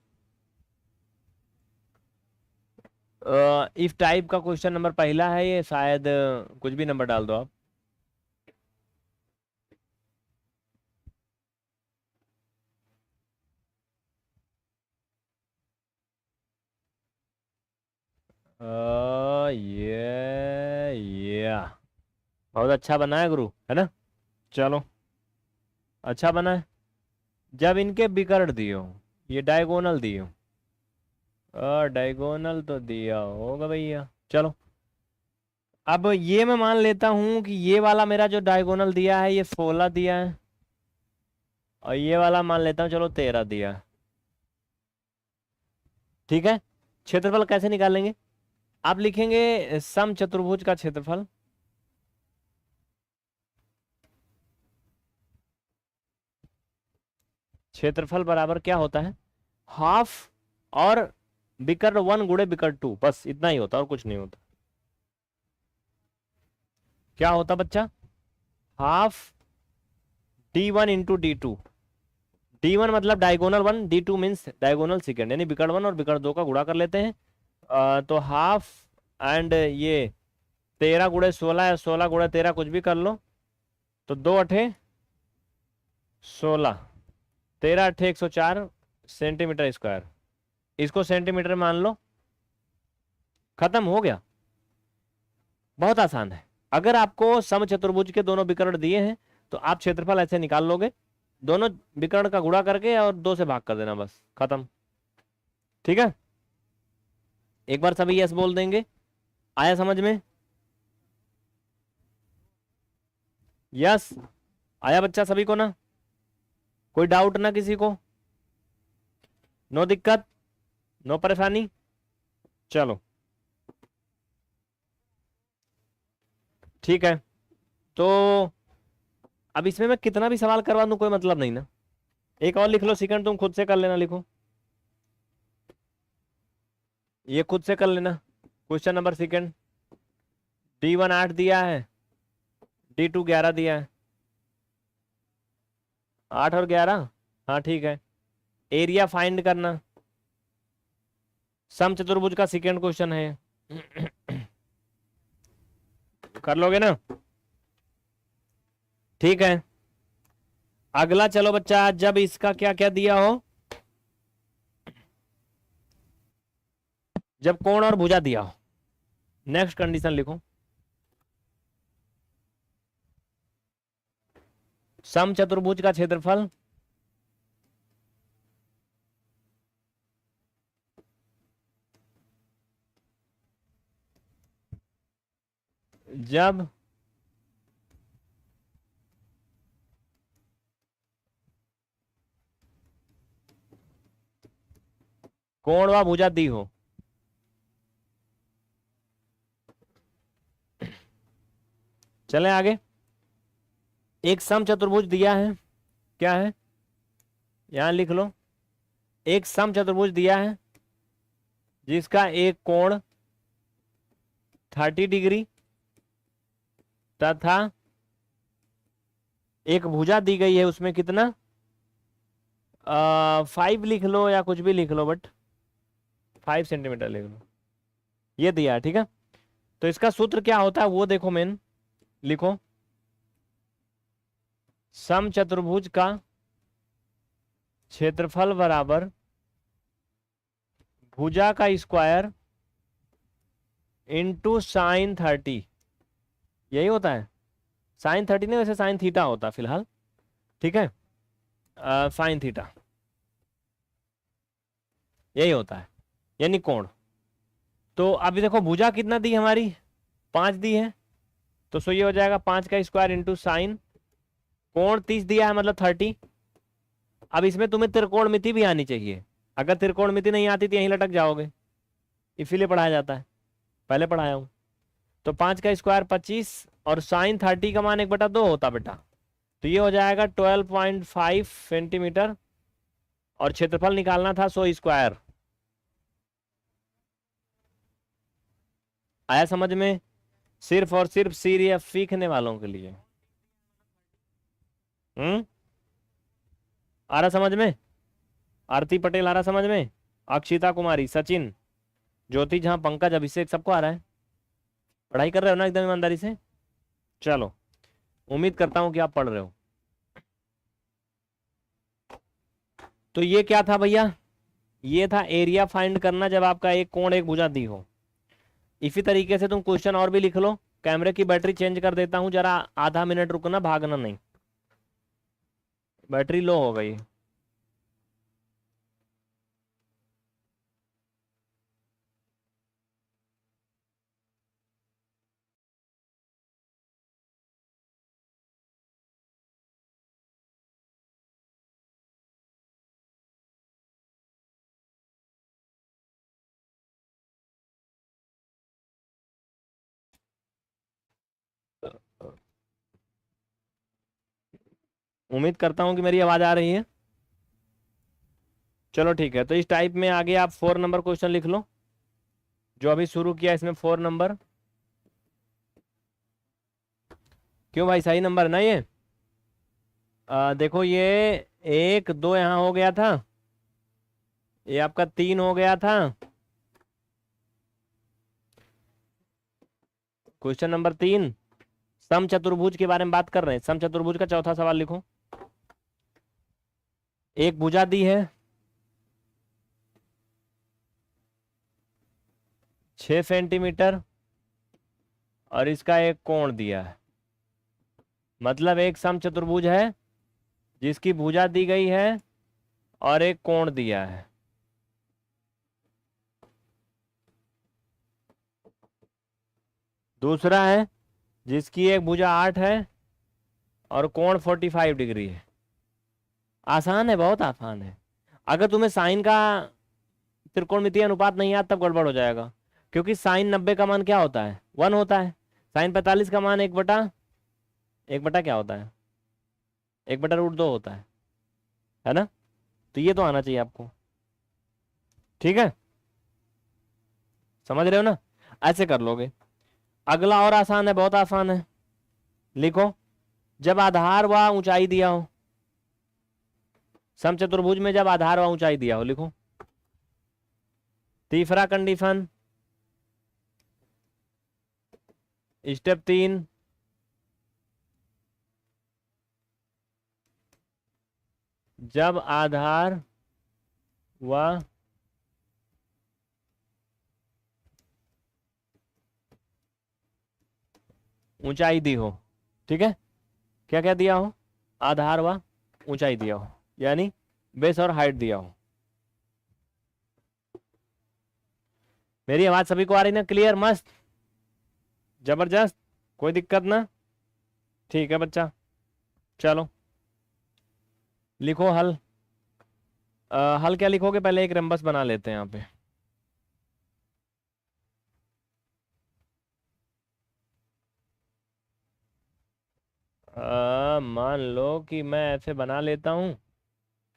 इफ टाइप का क्वेश्चन नंबर पहला है ये, शायद कुछ भी नंबर डाल दो आप। ये बहुत अच्छा बना है गुरु, है ना। चलो, अच्छा बना है। जब इनके विकर्ण दिए हो, ये डायगोनल दिए हो, डायगोनल तो दिया होगा भैया। चलो, अब ये मैं मान लेता हूं कि ये वाला मेरा जो डायगोनल दिया है ये 16 दिया है, और ये वाला मान लेता हूँ चलो 13 दिया है। ठीक है, क्षेत्रफल कैसे निकालेंगे? आप लिखेंगे सम चतुर्भुज का क्षेत्रफल। क्षेत्रफल बराबर क्या होता है? हाफ और विकर्ण 1 गुणे विकर्ण 2, बस इतना ही होता और कुछ नहीं होता। क्या होता बच्चा? Half d1 into d2। d1 मतलब diagonal 1, d2 means diagonal second, यानी विकर्ण 1 और विकर्ण 2 का गुणा कर लेते हैं। तो हाफ एंड ये 13 गुणे 16 है, 16 गुणे 13 कुछ भी कर लो, तो 2 अठे 16, 13 अठे 104 सेंटीमीटर स्क्वायर। इसको सेंटीमीटर मान लो, खत्म हो गया। बहुत आसान है। अगर आपको समचतुर्भुज के दोनों विकर्ण दिए हैं तो आप क्षेत्रफल ऐसे निकाल लोगे, दोनों विकर्ण का गुणा करके और 2 से भाग कर देना, बस खत्म। ठीक है, एक बार सभी यस बोल देंगे। आया समझ में? यस आया बच्चा सभी को ना? कोई डाउट ना किसी को? नो दिक्कत, नो परेशानी। चलो ठीक है, तो अब इसमें मैं कितना भी सवाल करवा दूं कोई मतलब नहीं ना। एक और लिख लो सेकंड, तुम खुद से कर लेना, लिखो ये खुद से कर लेना। क्वेश्चन नंबर सेकंड, d1 8 दिया है, d2 11 दिया है। 8 और 11, हाँ ठीक है। एरिया फाइंड करना, सम चतुर्भुज का सेकंड क्वेश्चन है। कर लोगे ना? ठीक है, अगला चलो बच्चा, जब इसका क्या क्या दिया हो, जब कोण और भुजा दिया हो। नेक्स्ट कंडीशन लिखो, सम चतुर्भुज का क्षेत्रफल जब कोण व भुजा दी हो। चलें आगे, एक सम चतुर्भुज दिया है, क्या है यहां लिख लो। एक सम चतुर्भुज दिया है जिसका एक कोण 30 डिग्री तथा एक भुजा दी गई है, उसमें कितना 5 लिख लो या कुछ भी लिख लो, बट 5 सेंटीमीटर लिख लो, ये दिया है, ठीक है। तो इसका सूत्र क्या होता है वो देखो, मेन लिखो, समचतुर्भुज का क्षेत्रफल बराबर भुजा का स्क्वायर इंटू साइन 30, यही होता है। साइन 30 नहीं, वैसे साइन थीटा होता है फिलहाल, ठीक है, साइन थीटा यही होता है, यानी कोण। तो अभी देखो भुजा कितना दी हमारी, 5 दी है, तो सो ये हो जाएगा 5 का स्क्वायर इंटू साइन, कोण 30 दिया है मतलब 30। अब इसमें तुम्हें त्रिकोणमिति भी आनी चाहिए, अगर त्रिकोणमिति नहीं आती तो यहीं लटक जाओगे, इसीलिए पढ़ाया जाता है, पहले पढ़ाया हूं। तो 5 का स्क्वायर 25 और साइन 30 का मान 1/2 होता बेटा, तो ये हो जाएगा 12.5 सेंटीमीटर, और क्षेत्रफल निकालना था 100 स्क्वायर। आया समझ में? सिर्फ और सिर्फ सीरियस सीखने वालों के लिए। आ रहा समझ में? आरती पटेल आ रहा समझ में? अक्षिता कुमारी, सचिन, ज्योति झा, पंकज, अभिषेक, सबको आ रहा है? पढ़ाई कर रहे हो ना एकदम ईमानदारी से? चलो, उम्मीद करता हूं कि आप पढ़ रहे हो। तो ये क्या था भैया? ये था एरिया फाइंड करना जब आपका एक कोण एक भुजा दी हो। इसी तरीके से तुम क्वेश्चन और भी लिख लो। कैमरे की बैटरी चेंज कर देता हूं, जरा आधा मिनट रुकना, भागना नहीं, बैटरी लो हो गई। उम्मीद करता हूं कि मेरी आवाज आ रही है। चलो ठीक है, तो इस टाइप में आगे आप 4 नंबर क्वेश्चन लिख लो, जो अभी शुरू किया इसमें 4 नंबर। क्यों भाई, सही नंबर है ना ये? देखो ये 1 2 यहाँ हो गया था, ये आपका 3 हो गया था। क्वेश्चन नंबर 3 समचतुर्भुज के बारे में बात कर रहे हैं। समचतुर्भुज का चौथा सवाल लिखो। एक भुजा दी है 6 सेंटीमीटर और इसका एक कोण दिया है, मतलब एक समचतुर्भुज है जिसकी भुजा दी गई है और एक कोण दिया है। दूसरा है जिसकी एक भुजा 8 है और कोण 45 डिग्री है। आसान है, बहुत आसान है। अगर तुम्हें साइन का त्रिकोणमितीय अनुपात नहीं आता तब गड़बड़ हो जाएगा, क्योंकि साइन 90 का मान क्या होता है? 1 होता है। साइन 45 का मान 1 बटा क्या होता है? 1/√2 होता है ना? तो ये तो आना चाहिए आपको, ठीक है, समझ रहे हो ना? ऐसे कर लोगे। अगला और आसान है, बहुत आसान है, लिखो। जब आधार व ऊंचाई दिया हो, समचतुर्भुज में जब आधार व ऊंचाई दिया हो, लिखो। तीसरा कंडीशन, स्टेप 3, जब आधार व ऊंचाई दी हो, ठीक है, क्या क्या दिया हो? आधार व ऊंचाई दिया हो, यानी बेस और हाइट दिया हो। मेरी आवाज सभी को आ रही ना? क्लियर, मस्त, जबरदस्त, कोई दिक्कत ना? ठीक है बच्चा, चलो लिखो हल। हल क्या लिखोगे? पहले एक रंबस बना लेते हैं यहाँ पे। मान लो कि मैं ऐसे बना लेता हूँ,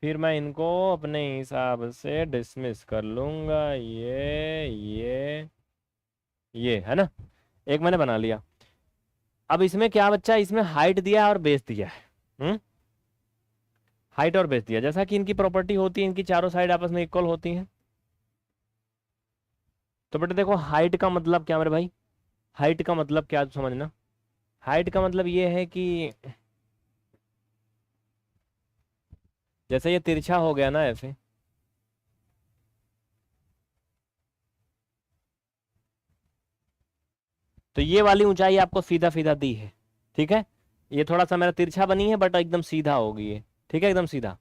फिर मैं इनको अपने हिसाब से डिसमिस कर लूंगा। ये है ना? एक मैंने बना लिया। अब इसमें क्या बच्चा, इसमें हाइट दिया है और बेस दिया है। हाइट और बेस दिया, जैसा कि इनकी प्रॉपर्टी होती है, इनकी चारों साइड आपस में इक्वल होती हैं। तो बेटा देखो, हाइट का मतलब क्या मेरे भाई, हाइट का मतलब क्या समझना। हाइट का मतलब ये है कि जैसे ये तिरछा हो गया ना ऐसे, तो ये वाली ऊंचाई आपको सीधा सीधा दी है, ठीक है। ये थोड़ा सा मेरा तिरछा बनी है बट एकदम सीधा हो गई है, ठीक है, एकदम सीधा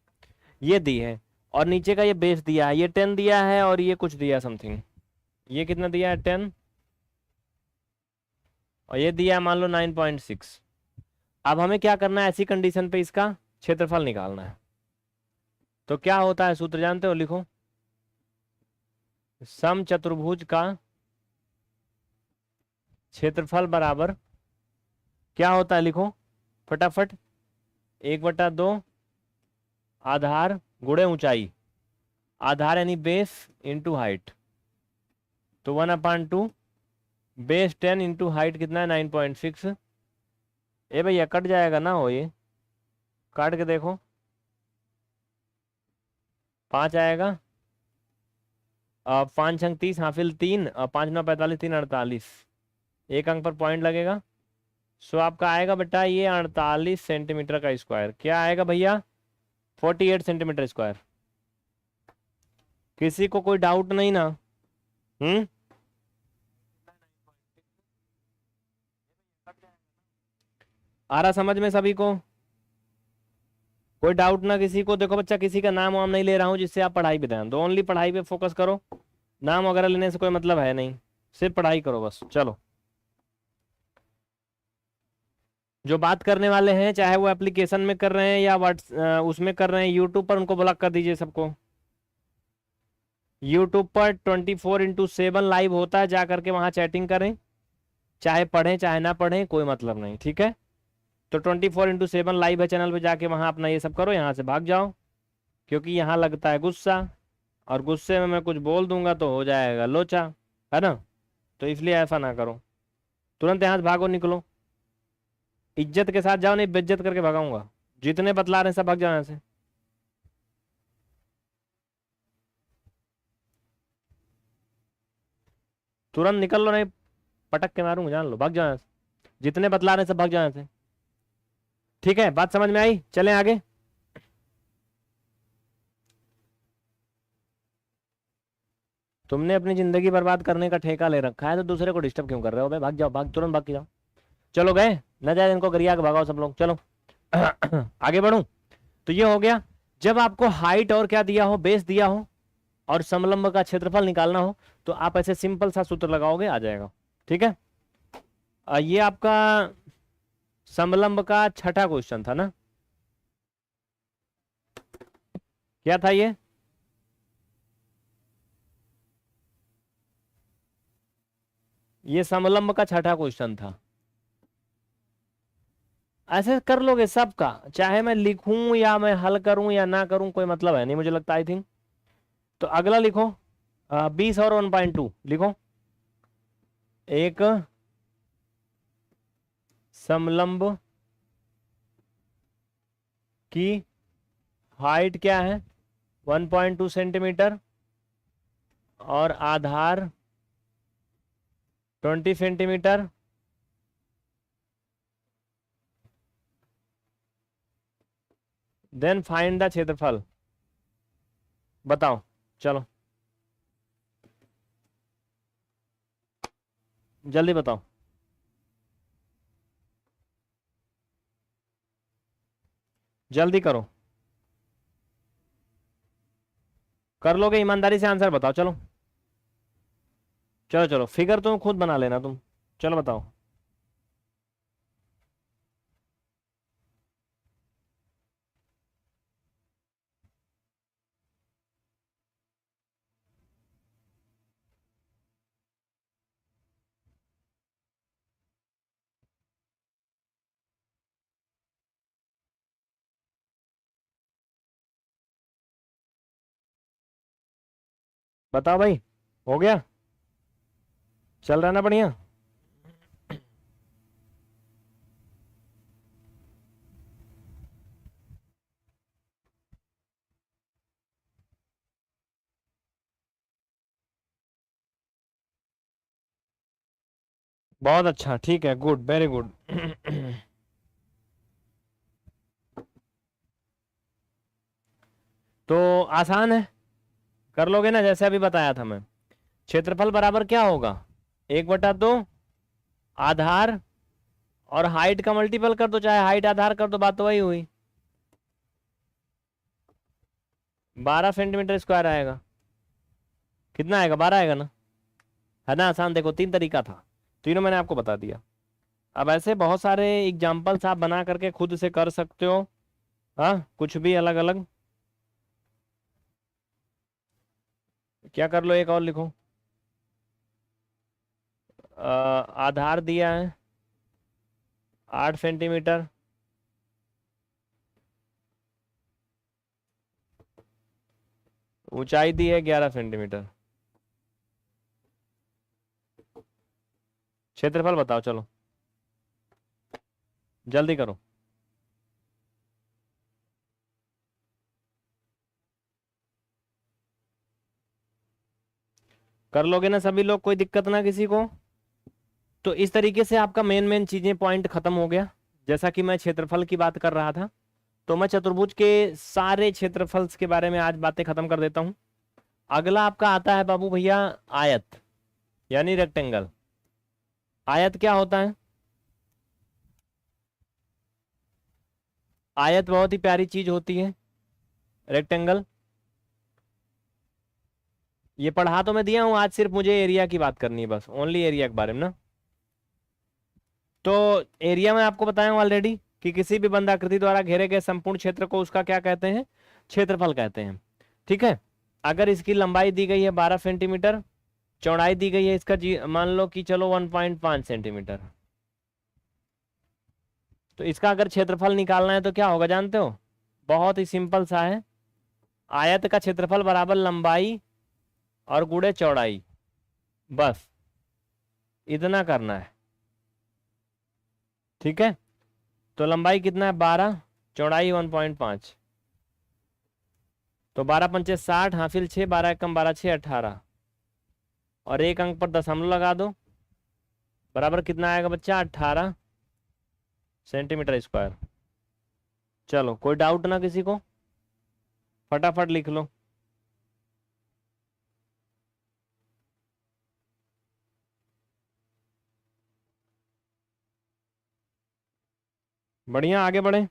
ये दी है। और नीचे का ये बेस दिया है, ये 10 दिया है और ये कुछ दिया समथिंग, ये कितना दिया है 10, और ये दिया है मान लो 9.6। अब हमें क्या करना है, ऐसी कंडीशन पे इसका क्षेत्रफल निकालना है। तो क्या होता है सूत्र जानते हो, लिखो। सम चतुर्भुज का क्षेत्रफल बराबर क्या होता है, लिखो फटाफट। 1/2 आधार गुणे ऊंचाई, आधार यानी बेस इंटू हाइट, तो 1/2 बेस 10 इंटू हाइट कितना है 9.6। ए भैया कट जाएगा ना हो, ये काट के देखो, 5 आएगा। 5 अंक 30 हासिल 3, 5 9 45 3 48, एक अंक पर पॉइंट लगेगा। सो आपका आएगा बेटा ये 48 सेंटीमीटर का स्क्वायर। क्या आएगा भैया, 48 सेंटीमीटर स्क्वायर। किसी को कोई डाउट नहीं ना? हम्म, आ रहा समझ में सभी को? कोई डाउट ना किसी को? देखो बच्चा, किसी का नाम वाम नहीं ले रहा हूँ जिससे आप पढ़ाई पे ध्यान दो, ओनली पढ़ाई पे फोकस करो। नाम वगैरह लेने से कोई मतलब है नहीं, सिर्फ पढ़ाई करो बस। चलो, जो बात करने वाले हैं चाहे वो एप्लीकेशन में कर रहे हैं या व्हाट्स उसमें कर रहे हैं यूट्यूब पर, उनको ब्लॉक कर दीजिए सबको। यूट्यूब पर 24/7 लाइव होता है, जा करके वहां चैटिंग करें, चाहे पढ़ें चाहे ना पढ़ें कोई मतलब नहीं, ठीक है। तो 24/7 लाइव है चैनल पे, जाके वहां अपना ये सब करो, यहाँ से भाग जाओ, क्योंकि यहाँ लगता है गुस्सा, और गुस्से में मैं कुछ बोल दूंगा तो हो जाएगा लोचा, है ना। तो इसलिए ऐसा ना करो, तुरंत यहाँ से भागो, निकलो, इज्जत के साथ जाओ, नहीं बेइज्जत करके भगाऊंगा। जितने बतला रहे हैं सब भाग जाओ यहाँ से। तुरंत निकल लो, नहीं पटक के मारूंगा, जान लो, भाग जाओ यहाँ से। जितने बतला रहे हैं सब भाग जाओ यहाँ से, ठीक है। बात समझ में आई? चलें आगे। तुमने अपनी जिंदगी बर्बाद करने का ठेका ले रखा है, तो दूसरे को डिस्टर्ब क्यों कर रहे हो भाई? भाग जाओ, भाग, तुरंत भाग के जाओ। चलो गए, न जाए इनको गरिया के भगाओ सब लोग, चलो। आगे बढ़ूं, तो ये हो गया। जब आपको हाइट और क्या दिया हो, बेस दिया हो, और समलंब का क्षेत्रफल निकालना हो, तो आप ऐसे सिंपल सा सूत्र लगाओगे, आ जाएगा, ठीक है। ये आपका समलंब का छठा क्वेश्चन था ना? क्या था ये समलंब का छठा क्वेश्चन था। ऐसे कर लोगे सबका, चाहे मैं लिखूं या मैं हल करूं या ना करूं, कोई मतलब है नहीं मुझे लगता, आई थिंक। तो अगला लिखो, 20 और 1.2 लिखो। एक समलंब की हाइट क्या है, 1.2 सेंटीमीटर, और आधार 20 सेंटीमीटर। देन फाइंड द क्षेत्रफल, बताओ, चलो जल्दी बताओ, जल्दी करो। कर लोगे? ईमानदारी से आंसर बताओ, चलो चलो चलो, फिगर तुम खुद बना लेना तुम, चलो बताओ। बताओ भाई, हो गया? चल रहा है ना बढ़िया? बहुत अच्छा, ठीक है, गुड, वेरी गुड। तो आसान है, कर लोगे ना जैसे अभी बताया था मैं। क्षेत्रफल बराबर क्या होगा, 1/2 आधार और हाइट का मल्टीपल कर दो, चाहे हाइट आधार कर दो, बात तो वही हुई। 12 सेंटीमीटर स्क्वायर आएगा। कितना आएगा, 12 आएगा ना, है ना। आसान, देखो 3 तरीका था, तीनों मैंने आपको बता दिया। अब ऐसे बहुत सारे एग्जाम्पल्स आप बना करके खुद से कर सकते हो। हाँ, कुछ भी अलग अलग। क्या कर लो, एक और लिखो। आधार दिया है 8 सेंटीमीटर, ऊंचाई दी है 11 सेंटीमीटर। क्षेत्रफल बताओ, चलो जल्दी करो। कर लोगे ना सभी लोग, कोई दिक्कत ना किसी को। तो इस तरीके से आपका मेन मेन चीजें पॉइंट खत्म हो गया। जैसा कि मैं क्षेत्रफल की बात कर रहा था, तो मैं चतुर्भुज के सारे क्षेत्रफल के बारे में आज बातें खत्म कर देता हूं। अगला आपका आता है बाबू भैया आयत, यानी रेक्टेंगल। आयत क्या होता है, आयत बहुत ही प्यारी चीज होती है। रेक्टेंगल ये पढ़ा तो मैं दिया हूं, आज सिर्फ मुझे एरिया की बात करनी है, बस ओनली एरिया के बारे में ना। तो एरिया में आपको बताया हूं ऑलरेडी कि किसी भी बंद आकृति द्वारा घेरे गए संपूर्ण क्षेत्र को उसका क्या कहते हैं, क्षेत्रफल कहते हैं। ठीक है। अगर इसकी लंबाई दी गई है 12 सेंटीमीटर, चौड़ाई दी गई है इसका जी मान लो कि चलो 1.5 सेंटीमीटर, तो इसका अगर क्षेत्रफल निकालना है तो क्या होगा जानते हो, बहुत ही सिंपल सा है। आयत का क्षेत्रफल बराबर लंबाई और गुणे चौड़ाई, बस इतना करना है। ठीक है। तो लंबाई कितना है 12, चौड़ाई 1.5, तो 12×5 = 60, हासिल 6, 12 कम 12 6 18, और एक अंक पर दशमलव लगा दो, बराबर कितना आएगा बच्चा, 18 सेंटीमीटर स्क्वायर। चलो कोई डाउट ना किसी को, फटाफट लिख लो। बढ़िया, आगे बढ़े।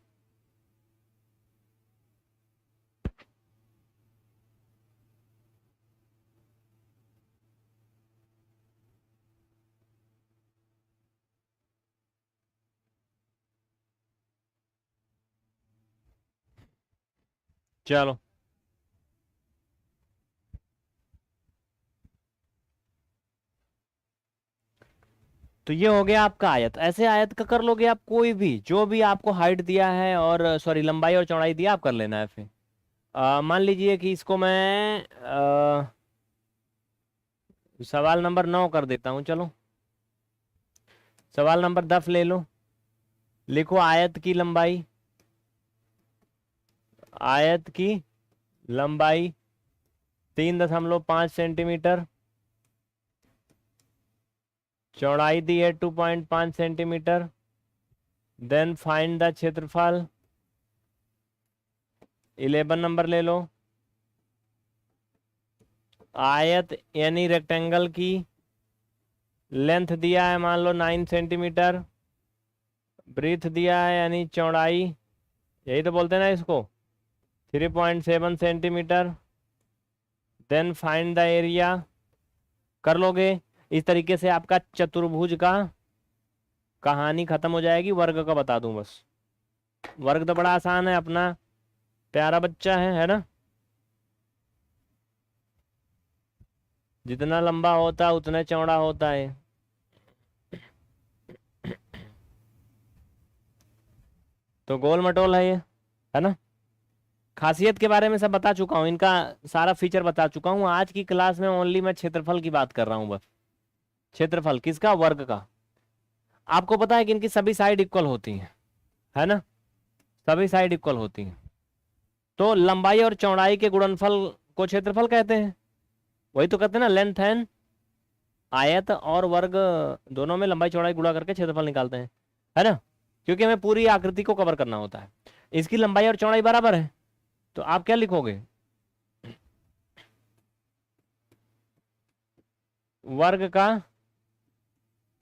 चलो, तो ये हो गया आपका आयत। ऐसे आयत का कर लोगे आप, कोई भी जो भी आपको हाइट दिया है और सॉरी लंबाई और चौड़ाई दिया, आप कर लेना है फिर। मान लीजिए कि इसको मैं सवाल नंबर 9 कर देता हूँ, चलो सवाल नंबर 10 ले लो। लिखो आयत की लंबाई, आयत की लंबाई 3.5 सेंटीमीटर, चौड़ाई दी है 2.5 सेंटीमीटर। देन फाइंड द क्षेत्रफल, 11 नंबर ले लो। आयत यानी रेक्टेंगल की लेंथ दिया है मान लो 9 सेंटीमीटर, ब्रीथ दिया है यानी चौड़ाई, यही तो बोलते हैं ना इसको, 3.7 centimetre. Then find the area, कर लोगे। इस तरीके से आपका चतुर्भुज का कहानी खत्म हो जाएगी। वर्ग का बता दूं बस, वर्ग तो बड़ा आसान है, अपना प्यारा बच्चा है ना। जितना लंबा होता है उतना चौड़ा होता है। तो गोल मटोल है ये, है ना। खासियत के बारे में सब बता चुका हूँ, इनका सारा फीचर बता चुका हूँ। आज की क्लास में ओनली मैं क्षेत्रफल की बात कर रहा हूँ बस। क्षेत्रफल किसका, वर्ग का। आपको पता है कि इनकी सभी साइड इक्वल होती हैं, है ना, सभी साइड इक्वल होती हैं। तो लंबाई और चौड़ाई के गुणनफल को क्षेत्रफल कहते हैं। वही तो कहते हैं ना, लेंथ एंड आयत और वर्ग दोनों में लंबाई चौड़ाई गुणा करके क्षेत्रफल निकालते हैं, है ना, क्योंकि हमें पूरी आकृति को कवर करना होता है। इसकी लंबाई और चौड़ाई बराबर है, तो आप क्या लिखोगे, वर्ग का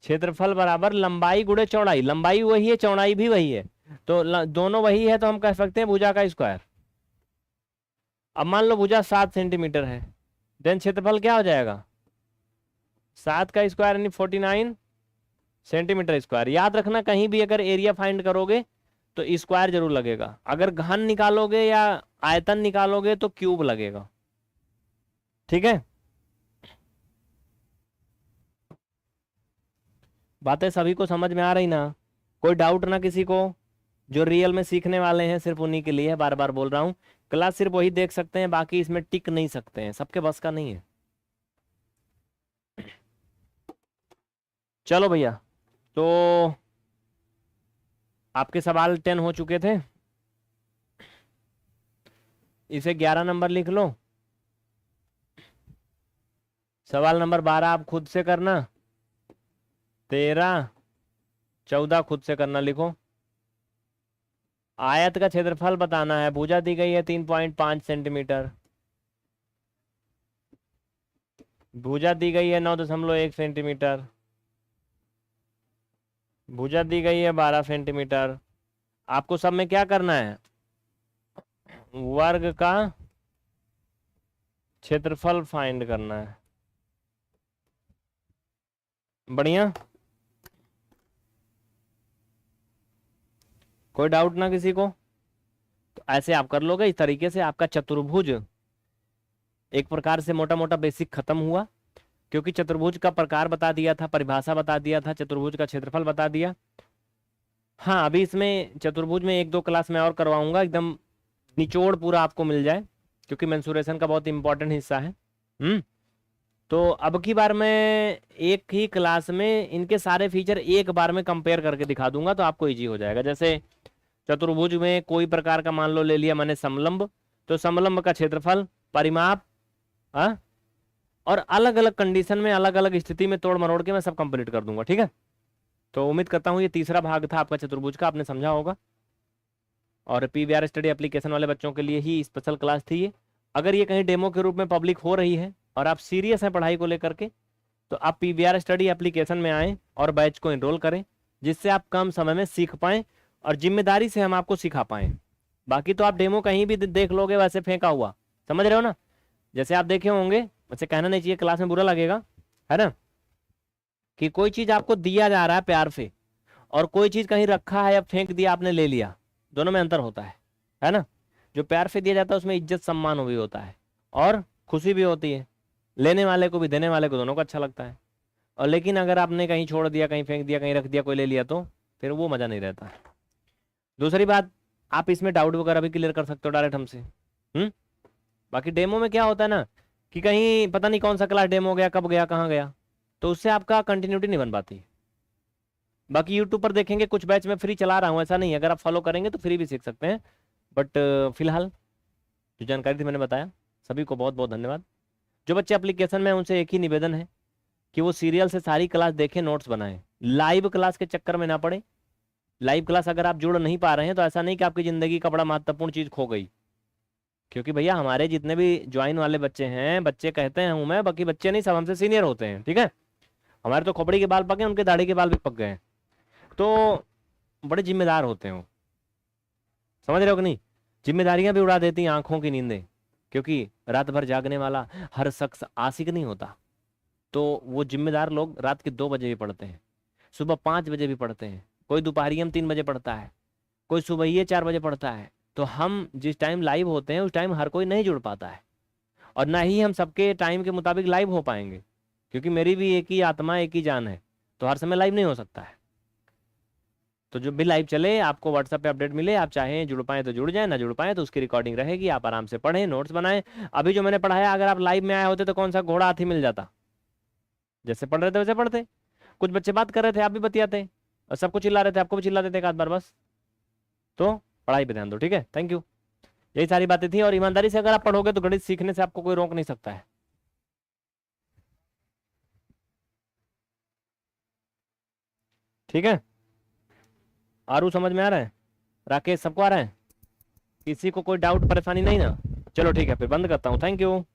क्षेत्रफल बराबर लंबाई गुणे चौड़ाई, लंबाई वही है चौड़ाई भी वही है, तो दोनों वही है, तो हम कह सकते हैं भुजा का स्क्वायर। अब मान लो भुजा 7 सेंटीमीटर है, देन क्षेत्रफल क्या हो जाएगा, 7 का स्क्वायर यानी 49 सेंटीमीटर स्क्वायर। याद रखना कहीं भी अगर एरिया फाइंड करोगे तो स्क्वायर जरूर लगेगा, अगर घन निकालोगे या आयतन निकालोगे तो क्यूब लगेगा, ठीक है। बातें सभी को समझ में आ रही ना, कोई डाउट ना किसी को, जो रियल में सीखने वाले हैं सिर्फ उन्हीं के लिए है, बार बार बोल रहा हूँ, क्लास सिर्फ वही देख सकते हैं, बाकी इसमें टिक नहीं सकते हैं, सबके बस का नहीं है। चलो भैया, तो आपके सवाल 10 हो चुके थे, इसे 11 नंबर लिख लो, सवाल नंबर 12 आप खुद से करना, 13 14 खुद से करना, लिखो। आयत का क्षेत्रफल बताना है, भुजा दी गई है 3.5 सेंटीमीटर, भुजा दी गई है 9.1 सेंटीमीटर, भुजा दी गई है 12 सेंटीमीटर। आपको सब में क्या करना है, वर्ग का क्षेत्रफल फाइंड करना है, बढ़िया। कोई डाउट ना किसी को, तो ऐसे आप कर लोगे, इस तरीके से आपका चतुर्भुज एक प्रकार से मोटा मोटा बेसिक खत्म हुआ, क्योंकि चतुर्भुज का प्रकार बता दिया था, परिभाषा बता दिया था, चतुर्भुज का क्षेत्रफल बता दिया। हाँ, अभी इसमें चतुर्भुज में 1-2 क्लास मैं और करवाऊंगा, एकदम निचोड़ पूरा आपको मिल जाए, क्योंकि मेंसुरेशन का बहुत इंपॉर्टेंट हिस्सा है। तो अब की बार मैं एक ही क्लास में इनके सारे फीचर एक बार में कंपेयर करके दिखा दूंगा, तो आपको इजी हो जाएगा। जैसे चतुर्भुज में कोई प्रकार का मान लो ले लिया मैंने समलंब, तो समलंब का क्षेत्रफल, परिमाप, हाँ, और अलग अलग कंडीशन में अलग अलग स्थिति में तोड़ मरोड़ के मैं सब कंप्लीट कर दूंगा, ठीक है। तो उम्मीद करता हूँ ये तीसरा भाग था आपका चतुर्भुज का, आपने समझा होगा, और पीवीआर स्टडी एप्लीकेशन वाले बच्चों के लिए ही स्पेशल क्लास थी ये। अगर ये कहीं डेमो के रूप में पब्लिक हो रही है और आप सीरियस हैं पढ़ाई को लेकर के, तो आप पीवीआर स्टडी एप्लीकेशन में आएँ और बैच को एनरोल करें, जिससे आप कम समय में सीख पाएँ और जिम्मेदारी से हम आपको सिखा पाएँ। बाकी तो आप डेमो कहीं भी देख लोगे वैसे फेंका हुआ, समझ रहे हो ना, जैसे आप देखे होंगे, वैसे कहना नहीं चाहिए, क्लास में बुरा लगेगा, है ना, कि कोई चीज आपको दिया जा रहा है प्यार से, और कोई चीज कहीं रखा है या फेंक दिया आपने ले लिया, दोनों में अंतर होता है ना। जो प्यार से दिया जाता है उसमें इज्जत सम्मान भी होता है और खुशी भी होती है, लेने वाले को भी देने वाले को, दोनों को अच्छा लगता है। और लेकिन अगर आपने कहीं छोड़ दिया, कहीं फेंक दिया, कहीं रख दिया, कोई ले लिया, तो फिर वो मजा नहीं रहता। दूसरी बात, आप इसमें डाउट वगैरह भी क्लियर कर सकते हो डायरेक्ट हमसे। बाकी डेमो में क्या होता है ना, कि कहीं पता नहीं कौन सा क्लास डेमो गया, कब गया, कहाँ गया, तो उससे आपका कंटिन्यूटी नहीं बन पाती। बाकी यूट्यूब पर देखेंगे, कुछ बैच में फ्री चला रहा हूँ, ऐसा नहीं है, अगर आप फॉलो करेंगे तो फ्री भी सीख सकते हैं। बट फिलहाल जो जानकारी थी मैंने बताया, सभी को बहुत बहुत धन्यवाद। जो बच्चे एप्लीकेशन में उनसे एक ही निवेदन है कि वो सीरियल से सारी क्लास देखें, नोट्स बनाएं, लाइव क्लास के चक्कर में ना पड़े। लाइव क्लास अगर आप जुड़ नहीं पा रहे हैं तो ऐसा नहीं कि आपकी ज़िंदगी का बड़ा महत्वपूर्ण चीज़ खो गई, क्योंकि भैया हमारे जितने भी ज्वाइन वाले बच्चे हैं, बच्चे कहते हैं हूँ मैं, बाकी बच्चे नहीं, सब हमसे सीनियर होते हैं, ठीक है। हमारे तो खोपड़ी के बाल पके हैं, उनके दाढ़ी के बाल भी पक गए हैं, तो बड़े जिम्मेदार होते हैं वो, समझ रहे हो कि नहीं। जिम्मेदारियां भी उड़ा देती हैं आंखों की नींदें, क्योंकि रात भर जागने वाला हर शख्स आशिक नहीं होता। तो वो जिम्मेदार लोग रात के 2 बजे भी पढ़ते हैं, सुबह 5 बजे भी पढ़ते हैं, कोई दोपहरिया में 3 बजे पढ़ता है, कोई सुबह ही 4 बजे पढ़ता है। तो हम जिस टाइम लाइव होते हैं उस टाइम हर कोई नहीं जुड़ पाता है, और ना ही हम सबके टाइम के मुताबिक लाइव हो पाएंगे, क्योंकि मेरी भी एक ही आत्मा, एक ही जान है, तो हर समय लाइव नहीं हो सकता है। तो जो भी लाइव चले, आपको व्हाट्सएप पे अपडेट मिले, आप चाहें जुड़ पाएं तो जुड़ जाएं, ना जुड़ पाएं तो उसकी रिकॉर्डिंग रहेगी, आप आराम से पढ़ें, नोट्स बनाएं। अभी जो मैंने पढ़ाया, अगर आप लाइव में आए होते तो कौन सा घोड़ा हाथी मिल जाता, जैसे पढ़ रहे थे वैसे पढ़ते। कुछ बच्चे बात कर रहे थे, आप भी बतियाते, और सबको चिल्ला रहे थे, आपको भी चिल्लाते थे एक आध बार, बस। तो पढ़ाई पे ध्यान दो, ठीक है, थैंक यू। यही सारी बातें थी, और ईमानदारी से अगर आप पढ़ोगे तो गणित सीखने से आपको कोई रोक नहीं सकता है। ठीक है, आरू समझ में आ रहा है, राकेश सबको आ रहा है, किसी को कोई डाउट परेशानी नहीं ना? चलो ठीक है, फिर बंद करता हूँ, थैंक यू।